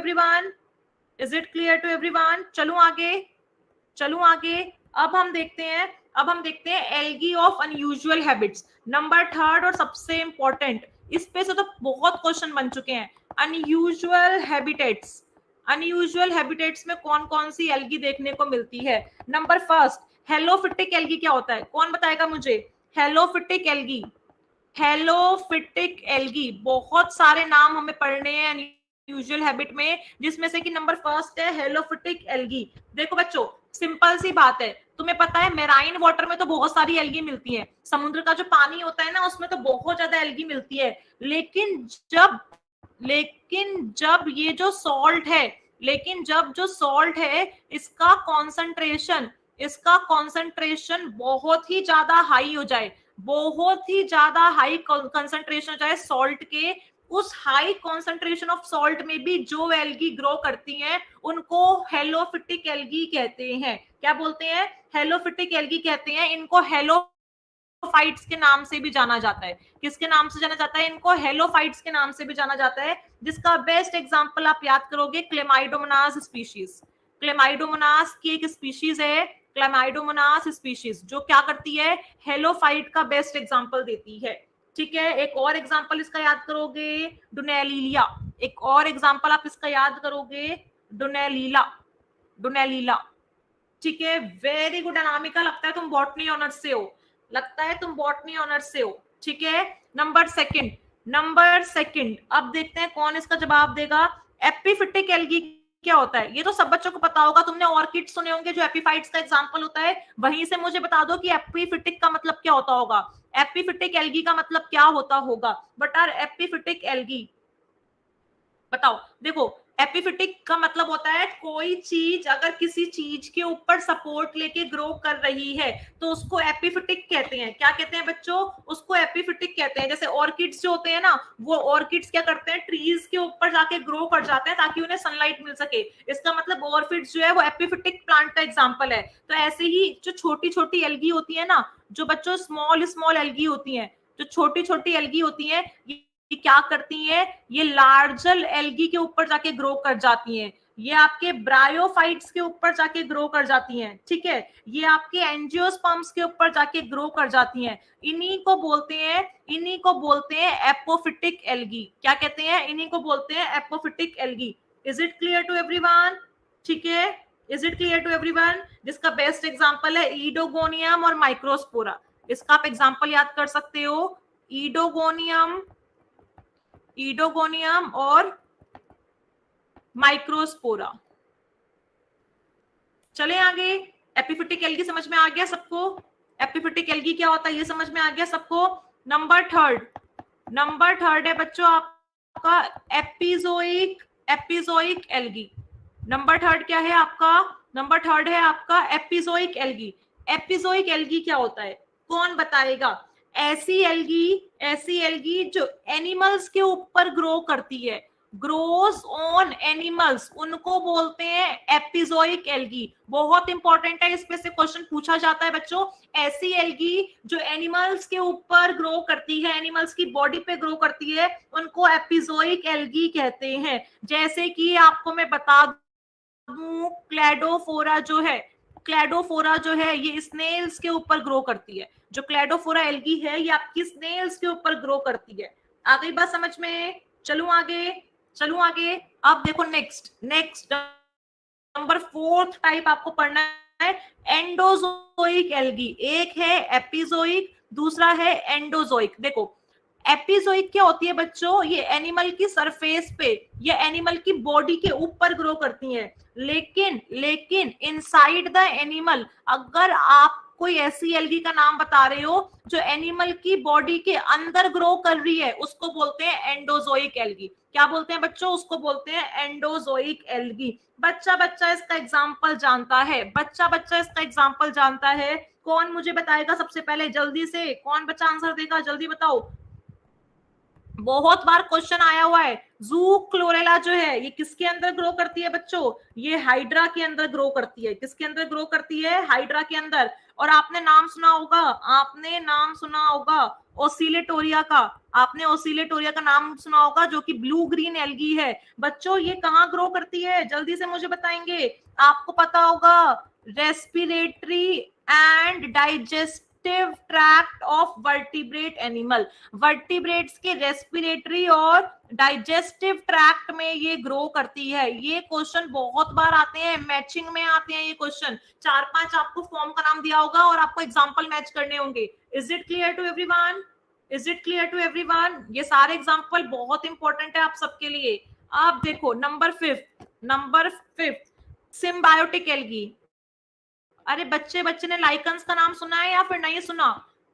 everyone? चलो आगे। अब हम देखते हैं algae of unusual habits. Number third और सबसे इंपॉर्टेंट, इस पे से तो बहुत क्वेश्चन बन चुके हैं। अनयूजुअल हैबिटेट्स में कौन कौन सी एल्गी देखने को मिलती है? नंबर फर्स्ट, हेलोफिटिक एल्गी क्या होता है? कौन बताएगा मुझे? हेलोफिटिक एल्गी, हेलोफिटिक एल्गी, बहुत सारे नाम हमें पढ़ने हैं यूजुअल हैबिट में, जिसमें से कि नंबर फर्स्ट है हेलोफिटिक एल्गी। देखो बच्चों, सिंपल सी बात है, तुम्हें पता है मेराइन वाटर में तो बहुत सारी एल्गी मिलती है, समुद्र का जो पानी होता है ना उसमें तो बहुत ज्यादा एल्गी मिलती है, लेकिन जब ये जो सॉल्ट है, लेकिन जब जो सॉल्ट है इसका कॉन्सेंट्रेशन बहुत ही ज्यादा हाई हो जाए, बहुत ही ज्यादा हाई कंसंट्रेशन हो जाए सॉल्ट के, उस हाई कॉन्सेंट्रेशन ऑफ सॉल्ट में भी जो एल्गी ग्रो करती हैं उनको हेलोफिटिक एल्गी कहते हैं। क्या बोलते हैं? हेलोफिटिक एल्गी कहते हैं। इनको हेलोफाइट्स के नाम से भी जाना जाता है। किसके नाम से जाना जाता है? इनको हेलोफाइट्स के नाम से भी जाना जाता है, जिसका बेस्ट एग्जांपल आप याद करोगे क्लेमाइडोमोनास स्पीशीज। क्लेमाइडोमोनास की एक स्पीशीज है, क्लेमाइडोमोनास स्पीशीज, जो क्या करती है? हेलोफाइट का बेस्ट एग्जांपल देती है। ठीक है, एक और एग्जांपल इसका याद करोगे, डुनेलिलिया। एक और एग्जांपल आप इसका याद करोगे, डुनेलिला। ठीक है, वेरी गुड अनामिका, लगता है तुम बॉटनी ऑनर्स से हो, लगता है तुम बॉटनी ऑनर्स से हो। ठीक है, नंबर सेकंड, अब देखते हैं कौन इसका जवाब देगा। एपिफिटिक एल्गी क्या होता है? ये तो सब बच्चों को पता होगा, तुमने ऑर्किड सुने होंगे जो एपिफाइट्स का एग्जांपल होता है। वहीं से मुझे बता दो कि एपिफिटिक का मतलब क्या होता होगा, एपिफिटिक एल्गी का मतलब क्या होता होगा। बट आर एपिफिटिक एल्गी, बताओ। देखो, एपिफिटिक का मतलब होता है कोई चीज अगर किसी चीज के ऊपर सपोर्ट लेके ग्रो कर रही है तो उसको एपिफिटिक कहते हैं। क्या कहते हैं बच्चों? उसको एपिफिटिक कहते हैं। जैसे ऑर्किड्स जो होते हैं ना, वो ऑर्किड्स क्या करते हैं? ट्रीज के ऊपर जाके ग्रो कर जाते हैं ताकि उन्हें सनलाइट मिल सके। इसका मतलब ऑर्किड्स जो है वो एपिफिटिक प्लांट का एग्जाम्पल है। तो ऐसे ही जो छोटी छोटी एल्गी होती है ना, जो बच्चों स्मॉल एल्गी होती है, जो छोटी छोटी एल्गी होती है, ये क्या करती है? ये लार्जर एल्गी के ऊपर जाके ग्रो कर जाती हैं। ये आपके ब्रायोफाइट्स के ऊपर जाके ग्रो कर जाती हैं। ठीक है, ये आपके एंजियोस्पर्म्स के ऊपर जाके ग्रो कर जाती हैं। इन्हीं को बोलते हैं एपोफिटिक एल्गी। क्या कहते हैं? इन्हीं को बोलते हैं epiphytic algae. Is it clear to everyone? ठीक है, is it clear to everyone? जिसका बेस्ट एग्जांपल है ईडोगोनियम और माइक्रोस्पोरा। इसका आप एग्जांपल याद कर सकते हो, ईडोगोनियम और माइक्रोस्पोरा। चले आगे। एपिफिटिक एल्गी समझ में आ गया सबको? एपिफिटिक एल्गी क्या होता है ये समझ में आ गया सबको? नंबर थर्ड है बच्चों आपका एपिजोइक एल्गी। नंबर थर्ड क्या है आपका? नंबर थर्ड है आपका एपिजोइक एल्गी। एपिजोइक एल्गी क्या होता है? कौन बताएगा? ऐसी एल्गी जो एनिमल्स के ऊपर ग्रो करती है, ग्रोज ऑन एनिमल्स, उनको बोलते हैं एपिजोइक एल्गी। बहुत इंपॉर्टेंट है, इसमें से क्वेश्चन पूछा जाता है बच्चों। ऐसी एल्गी जो एनिमल्स के ऊपर ग्रो करती है, एनिमल्स की बॉडी पे ग्रो करती है, उनको एपिजोइक एल्गी कहते हैं। जैसे कि आपको मैं बता दूं, क्लैडोफोरा जो है ये स्नेल्स के ऊपर ग्रो करती है। जो क्लैडोफोरा एल्गी है ये आपकी स्नेल्स के ऊपर ग्रो करती है। आ गई बात समझ में? चलूं आगे। अब देखो नेक्स्ट नंबर फोर्थ टाइप आपको पढ़ना है, एंडोजोइक एल्गी। एक है एपिजोइक, दूसरा है एंडोजोइक। देखो, एपिजोइक क्या होती है बच्चों? ये एनिमल की सरफेस पे या एनिमल की बॉडी के ऊपर ग्रो करती हैं, लेकिन इनसाइड द एनिमल अगर आप कोई ऐसी एल्गी का नाम बता रहे हो जो एनिमल की बॉडी के अंदर ग्रो कर रही है, उसको बोलते हैं एंडोजोइक एल्गी। क्या बोलते हैं बच्चों? उसको बोलते हैं एंडोजोइक एल्गी। बच्चा इसका एग्जाम्पल जानता है। कौन मुझे बताएगा सबसे पहले? जल्दी से कौन बच्चा आंसर देगा? जल्दी बताओ। बहुत बार क्वेश्चन आया हुआ है। जू क्लोरेला जो है ये किसके अंदर ग्रो करती है बच्चों? ये हाइड्रा के अंदर ग्रो करती है। किसके अंदर ग्रो करती है? हाइड्रा के अंदर। और आपने नाम सुना होगा ओसिलेटोरिया का। आपने ओसिलेटोरिया का नाम सुना होगा, जो कि ब्लू ग्रीन एल्गी है। बच्चों ये कहाँ ग्रो करती है? जल्दी से मुझे बताएंगे। आपको पता होगा respiratory and digestive tract of vertebrate animal. Vertebrates के रेस्पिरेटरी और डाइजेस्टिव ट्रैक्ट में ये ग्रो करती है। ये क्वेश्चन बहुत बार आते हैं, मैचिंग में आते हैं ये क्वेश्चन। 4-5 आपको फॉर्म का नाम दिया होगा और आपको एग्जाम्पल मैच करने होंगे। Is it clear to everyone? Is it clear to everyone? ये सारे एग्जाम्पल बहुत इंपॉर्टेंट है आप सबके लिए। आप देखो नंबर फिफ्थ सिम्बायोटिक एल्गी। अरे बच्चे ने लाइकन्स का नाम सुना है या फिर नहीं सुना?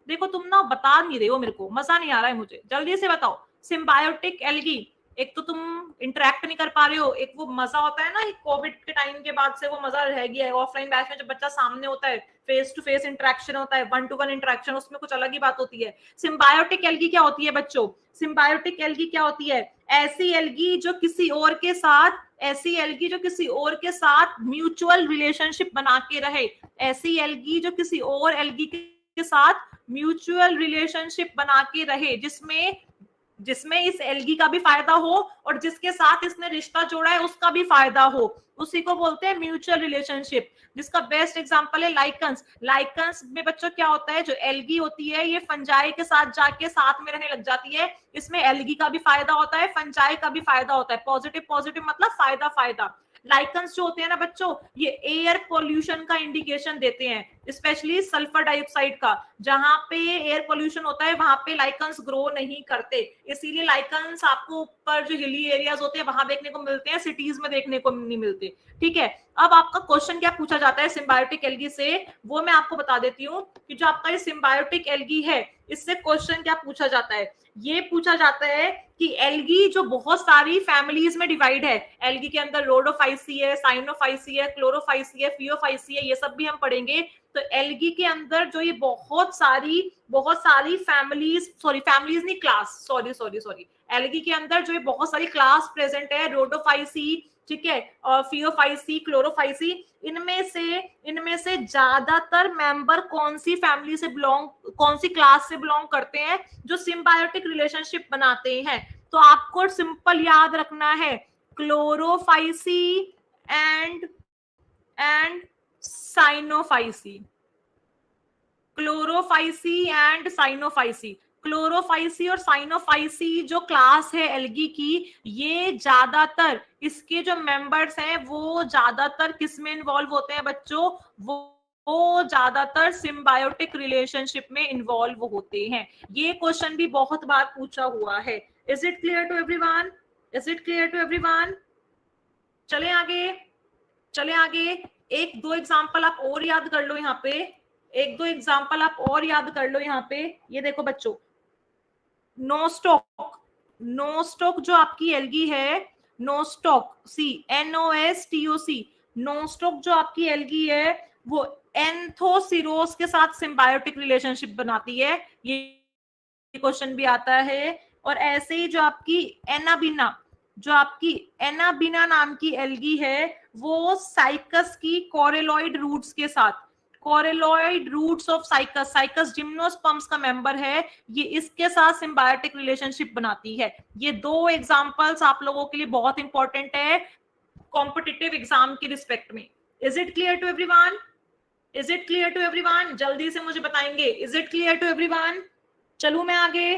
देखो तुम ना बता नहीं रहे हो, मेरे को मजा नहीं आ रहा है मुझे, जल्दी से बताओ। सिम्बायोटिक एल्गी, एक तो तुम इंटरेक्ट नहीं कर पा रहे हो, एक वो मजा होता है ना, कोविड के टाइम के बाद से वो मजा रह गया है। ऑफलाइन बैच में जब बच्चा सामने होता है, फेस टू फेस इंटरेक्शन होता है, 1-to-1 इंटरेक्शन, उसमें कुछ अलग ही बात होती है। सिम्बायोटिक एल्गी क्या होती है बच्चों? सिम्बायोटिक एल्गी क्या होती है? ऐसी एल्गी जो किसी और के साथ म्यूचुअल रिलेशनशिप बना के रहे। ऐसी एल्गी जो किसी और एल्गी के साथ म्यूचुअल रिलेशनशिप बना के रहे, जिसमें इस एल्गी का भी फायदा हो और जिसके साथ इसने रिश्ता जोड़ा है उसका भी फायदा हो, उसी को बोलते हैं म्यूचुअल रिलेशनशिप। जिसका बेस्ट एग्जांपल है लाइकन्स। लाइकन्स में बच्चों क्या होता है, जो एल्गी होती है ये फंजाई के साथ जाके साथ में रहने लग जाती है। इसमें एल्गी का भी फायदा होता है, फंजाई का भी फायदा होता है। पॉजिटिव मतलब फायदा। लाइकन्स जो होते हैं ना बच्चों, ये एयर पोल्यूशन का इंडिकेशन देते हैं, स्पेशली सल्फर डाइऑक्साइड का। जहां पे एयर पोल्यूशन होता है वहां पे लाइकन्स ग्रो नहीं करते, इसीलिए लाइकन्स आपको ऊपर जो हिली एरियाज होते हैं वहां देखने को मिलते हैं, सिटीज में देखने को नहीं मिलते। ठीक है, अब आपका क्वेश्चन क्या पूछा जाता है सिम्बायोटिक एल्गी से, वो मैं आपको बता देती हूँ कि जो आपका ये सिम्बायोटिक एल्गी है इससे क्वेश्चन क्या पूछा जाता है। ये पूछा जाता है कि एल्गी जो बहुत सारी फैमिलीज में डिवाइड है, एल्गी के अंदर रोडोफाइसी है, साइनोफाइसी है, क्लोरोफाइसी है, फियोफाइसी है, ये सब भी हम पढ़ेंगे। तो एल्गी के अंदर जो ये बहुत सारी फैमिलीज नहीं, क्लास, सॉरी, एल्गी के अंदर जो ये बहुत सारी क्लास प्रेजेंट है, रोडोफाइसी, ठीक है, और फियोफाइसी, क्लोरोफाइसी, इनमें से ज्यादातर मेंबर कौन सी क्लास से बिलोंग करते हैं, जो सिम्बायोटिक रिलेशनशिप बनाते हैं। तो आपको सिंपल याद रखना है, क्लोरोफाइसी एंड साइनोफाइसी। क्लोरोफाइसी और साइनोफाइसी जो क्लास है एल्गी की, ये ज्यादातर इसके जो मेंबर्स हैं वो ज्यादातर किस में इन्वॉल्व होते हैं बच्चों? वो ज्यादातर सिम्बायोटिक रिलेशनशिप में इन्वॉल्व होते हैं। ये क्वेश्चन भी बहुत बार पूछा हुआ है। Is it clear to everyone? चले आगे। एक दो एग्जाम्पल आप और याद कर लो यहाँ पे। ये देखो बच्चों, नोस्टॉक जो आपकी एल्गी है, नोस्टॉक, NOSTOC, नोस्टॉक जो आपकी एल्गी है वो एंथोसिरोस के साथ सिम्बायोटिक रिलेशनशिप बनाती है। ये क्वेश्चन भी आता है। और ऐसे ही जो आपकी एनाबिना नाम की एल्गी है, वो साइकस की coralloid roots of cycas gymnosperms का मेंबर है, ये इसके साथ सिम्बायोटिक रिलेशनशिप बनाती है। ये दो एग्जांपल्स आप लोगों के लिए बहुत इंपॉर्टेंट है कॉम्पिटिटिव एग्जाम के रिस्पेक्ट में। Is it clear to everyone? जल्दी से मुझे बताएंगे, is it clear to everyone? चलूं मैं आगे।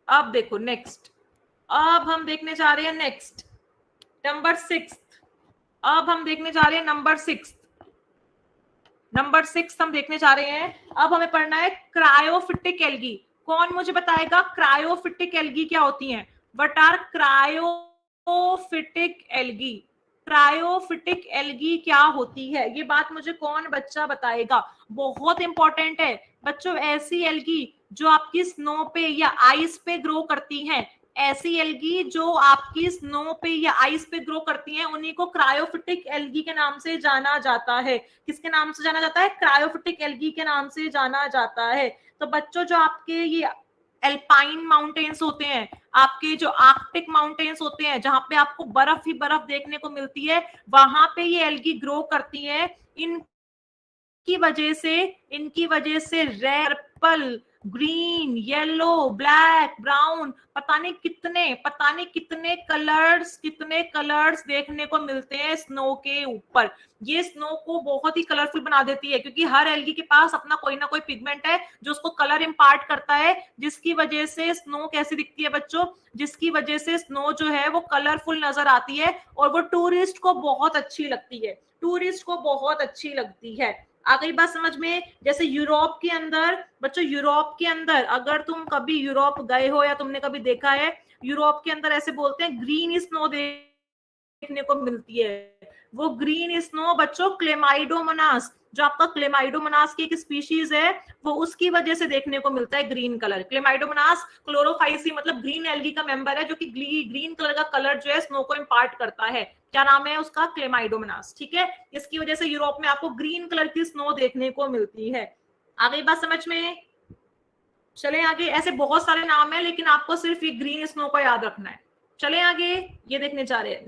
अब देखो नेक्स्ट, अब हम देखने जा रहे हैं नंबर 6 हम देखने जा रहे हैं। अब हमें पढ़ना है क्रायोफिटिक एल्गी। कौन मुझे बताएगा क्रायोफिटिक एल्गी क्या होती है? व्हाट आर क्रायोफिटिक एल्गी क्या होती है? ये बात मुझे कौन बच्चा बताएगा? बहुत इंपॉर्टेंट है बच्चों। ऐसी एल्गी जो आपकी स्नो पे या आइस पे ग्रो करती हैं, उन्हीं को क्रायोफिटिक एल्गी के नाम से जाना जाता है। किसके नाम से जाना जाता है? क्रायोफिटिक एल्गी के नाम से जाना जाता है। तो बच्चों जो आपके ये एल्पाइन माउंटेन्स होते हैं, आपके जो आर्कटिक माउंटेन्स होते हैं, जहां पे आपको बर्फ ही बर्फ देखने को मिलती है, वहां पे ये एल्गी ग्रो करती है। इनकी वजह से rare purple green, yellow, black, brown, पता नहीं कितने कलर्स देखने को मिलते हैं स्नो के ऊपर। ये स्नो को बहुत ही कलरफुल बना देती है, क्योंकि हर एल्गी के पास अपना कोई ना कोई पिगमेंट है जो उसको कलर इंपार्ट करता है, जिसकी वजह से स्नो कैसी दिखती है बच्चों, जिसकी वजह से स्नो जो है वो कलरफुल नजर आती है और वो टूरिस्ट को बहुत अच्छी लगती है, टूरिस्ट को बहुत अच्छी लगती है। आ गई बात समझ में? जैसे यूरोप के अंदर बच्चों, यूरोप के अंदर अगर तुम कभी यूरोप गए हो या तुमने कभी देखा है, यूरोप के अंदर ऐसे बोलते हैं ग्रीन स्नो देखने को मिलती है। वो ग्रीन स्नो बच्चों क्लेमाइडोमोनास, जो आपका क्लेमाइडोमोनास की एक स्पीशीज है, वो उसकी वजह से देखने को मिलता है ग्रीन कलर। क्लेमाइडोमोनास क्लोरोफाइसी मतलब ग्रीन एल्गी का मेंबर है, जो कि ग्रीन कलर का कलर जो है स्नो को इंपार्ट करता है। क्या नाम है उसका? क्लेमाइडोमोनास। ठीक है, इसकी वजह से यूरोप में आपको ग्रीन कलर की स्नो देखने को मिलती है। आ गई बात समझ में? चले आगे, ऐसे बहुत सारे नाम है लेकिन आपको सिर्फ ये ग्रीन स्नो को याद रखना है। चले आगे, ये देखने जा रहे हैं।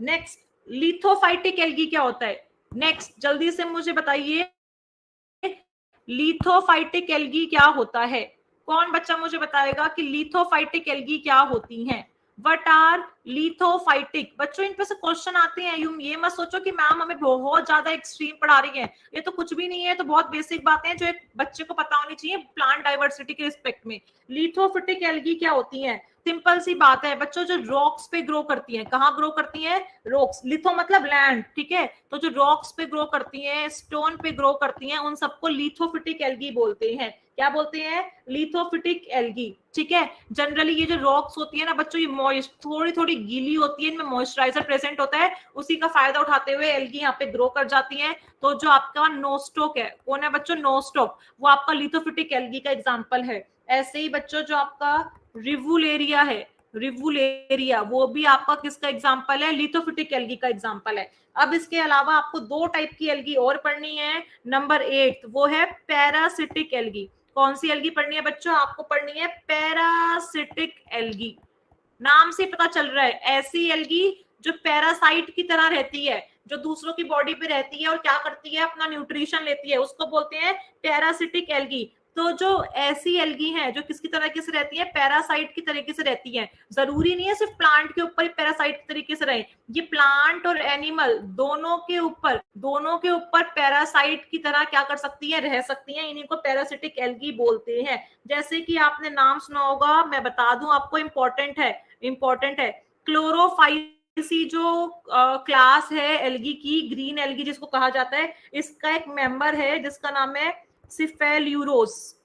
नेक्स्ट लिथोफाइटिक एल्गी क्या होता है? नेक्स्ट जल्दी से मुझे बताइए, लिथोफाइटिक एल्गी क्या होता है? कौन बच्चा मुझे बताएगा कि लिथोफाइटिक एल्गी क्या होती हैं? What are lithophytic? बच्चों इन पे से क्वेश्चन आते हैं, ये मत सोचो कि मैम हमें बहुत ज्यादा एक्सट्रीम पढ़ा रही है, ये तो कुछ भी नहीं है, तो बहुत बेसिक बातें हैं जो एक बच्चे को पता होनी चाहिए प्लांट डाइवर्सिटी के रिस्पेक्ट में। लिथोफिटिक एल्गी क्या होती है? सिंपल सी बात है बच्चों, जो रॉक्स पे ग्रो करती हैं। कहाँ ग्रो करती हैं? रॉक्स। लिथो मतलब लैंड, ठीक है, तो जो रॉक्स पे ग्रो करती हैं, स्टोन पे ग्रो करती हैं, उन सबको लिथोफिटिक एल्गी बोलते हैं। क्या बोलते हैं? Lithophytic algae. ठीक है, जनरली ये जो रॉक्स होती है ना बच्चों, ये मॉइस्ट, थोड़ी थोड़ी गीली होती है, इनमें मॉइस्चराइजर प्रेजेंट होता है, उसी का फायदा उठाते हुए एल्गी यहाँ पे ग्रो कर जाती हैं। तो जो आपका नोस्टॉक है, कौन है बच्चों? नोस्टॉक, वो आपका लिथोफिटिक एल्गी का एग्जाम्पल है। ऐसे ही बच्चों जो आपका रिवुलेरिया है, रिवुलेरिया वो भी आपका किसका एग्जाम्पल है? लिथोफिटिक एल्गी का एग्जाम्पल है। अब इसके अलावा आपको दो टाइप की एल्गी और पढ़नी है। नंबर 8 वो है पैरासिटिक एल्गी। कौन सी एल्गी पढ़नी है बच्चों? आपको पढ़नी है पैरासिटिक एल्गी। नाम से पता चल रहा है, ऐसी एल्गी जो पैरासाइट की तरह रहती है, जो दूसरों की बॉडी पे रहती है और क्या करती है? अपना न्यूट्रिशन लेती है, उसको बोलते हैं पैरासिटिक एल्गी। तो जो ऐसी एल्गी हैं जो किसकी तरीके से रहती है? पैरासाइट की तरीके से रहती है। जरूरी नहीं है सिर्फ प्लांट के ऊपर ही पैरासाइट की तरीके से रहे, ये प्लांट और एनिमल दोनों के ऊपर पैरासाइट की तरह क्या कर सकती है? रह सकती है। इन्हीं को पैरासिटिक एल्गी बोलते हैं। जैसे कि आपने नाम सुना होगा, मैं बता दूं आपको, इंपॉर्टेंट है क्लोरोफाइसी जो क्लास है एल्गी की, ग्रीन एल्गी जिसको कहा जाता है, इसका एक मेंबर है जिसका नाम है सिफेल्यूरोस।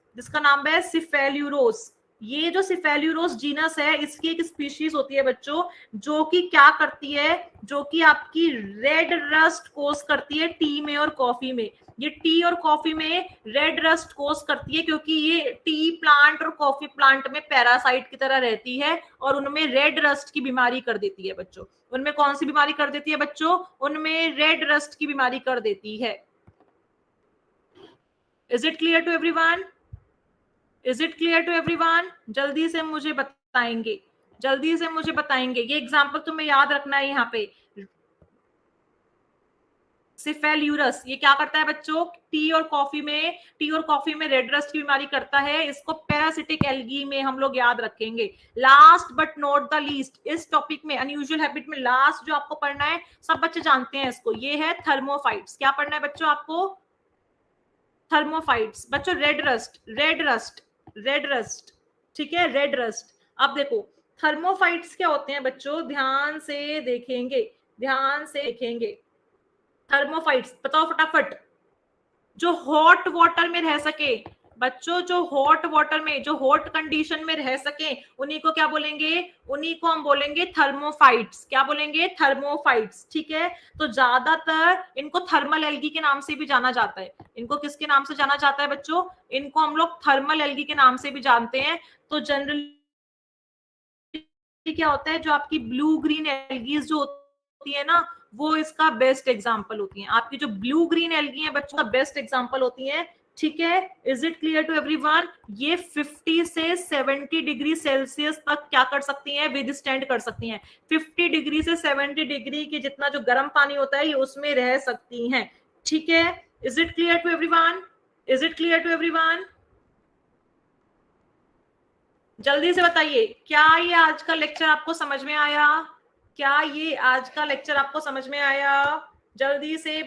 ये जो सिफेल्यूरोस जीनस है, इसकी एक स्पीशीज होती है बच्चों, जो कि क्या करती है? जो कि आपकी रेड रस्ट कोज करती है टी में और कॉफी में। ये टी और कॉफी में रेड रस्ट कोज करती है, क्योंकि ये टी प्लांट और कॉफी प्लांट में पैरासाइट की तरह रहती है और उनमें रेड रस्ट की बीमारी कर देती है बच्चों। उनमें कौन सी बीमारी कर देती है बच्चों? उनमें रेड रस्ट की बीमारी कर देती है। Is it clear to everyone? जल्दी से मुझे बताएंगे। ये एग्जाम्पल तुम्हें याद रखना है। यहाँ पे सिफेल्यूरस ये क्या करता है बच्चों? टी और कॉफी में रेड रस्ट की बीमारी करता है। इसको पैरासिटिक एल्गी में हम लोग याद रखेंगे। Last but not the least, इस टॉपिक में अनयूजुअल हैबिट में लास्ट जो आपको पढ़ना है, सब बच्चे जानते हैं इसको, ये है थर्मोफाइट्स। क्या पढ़ना है बच्चों आपको? थर्मोफाइट्स। बच्चों रेड रस्ट, ठीक है, रेड रस्ट। अब देखो थर्मोफाइट्स क्या होते हैं बच्चों, ध्यान से देखेंगे। थर्मोफाइट्स बताओ फटाफट। जो हॉट वाटर में रह सके बच्चों, जो हॉट कंडीशन में रह सके, उन्हीं को क्या बोलेंगे? उन्हीं को हम बोलेंगे थर्मोफाइट्स। क्या बोलेंगे? थर्मोफाइट्स। ठीक है, तो ज्यादातर इनको थर्मल एल्गी के नाम से भी जाना जाता है। इनको किसके नाम से जाना जाता है बच्चों? इनको हम लोग थर्मल एल्गी के नाम से भी जानते हैं। तो जनरली क्या होता है, जो आपकी ब्लू ग्रीन एल्गीज जो होती है ना, वो इसका बेस्ट एग्जांपल होती हैं। आपकी जो ब्लू ग्रीन एल्गी है बच्चों, का बेस्ट एग्जांपल होती हैं। ठीक है, is it clear to everyone? ये 50 से 70 डिग्री सेल्सियस तक क्या कर सकती हैं? विद स्टैंड कर सकती हैं। 50 डिग्री से 70 डिग्री के जितना जो गर्म पानी होता है, ये उसमें रह सकती हैं। ठीक है, is it clear to everyone? जल्दी से बताइए, क्या ये आज का लेक्चर आपको समझ में आया? क्या ये आज का लेक्चर आपको समझ में आया? जल्दी से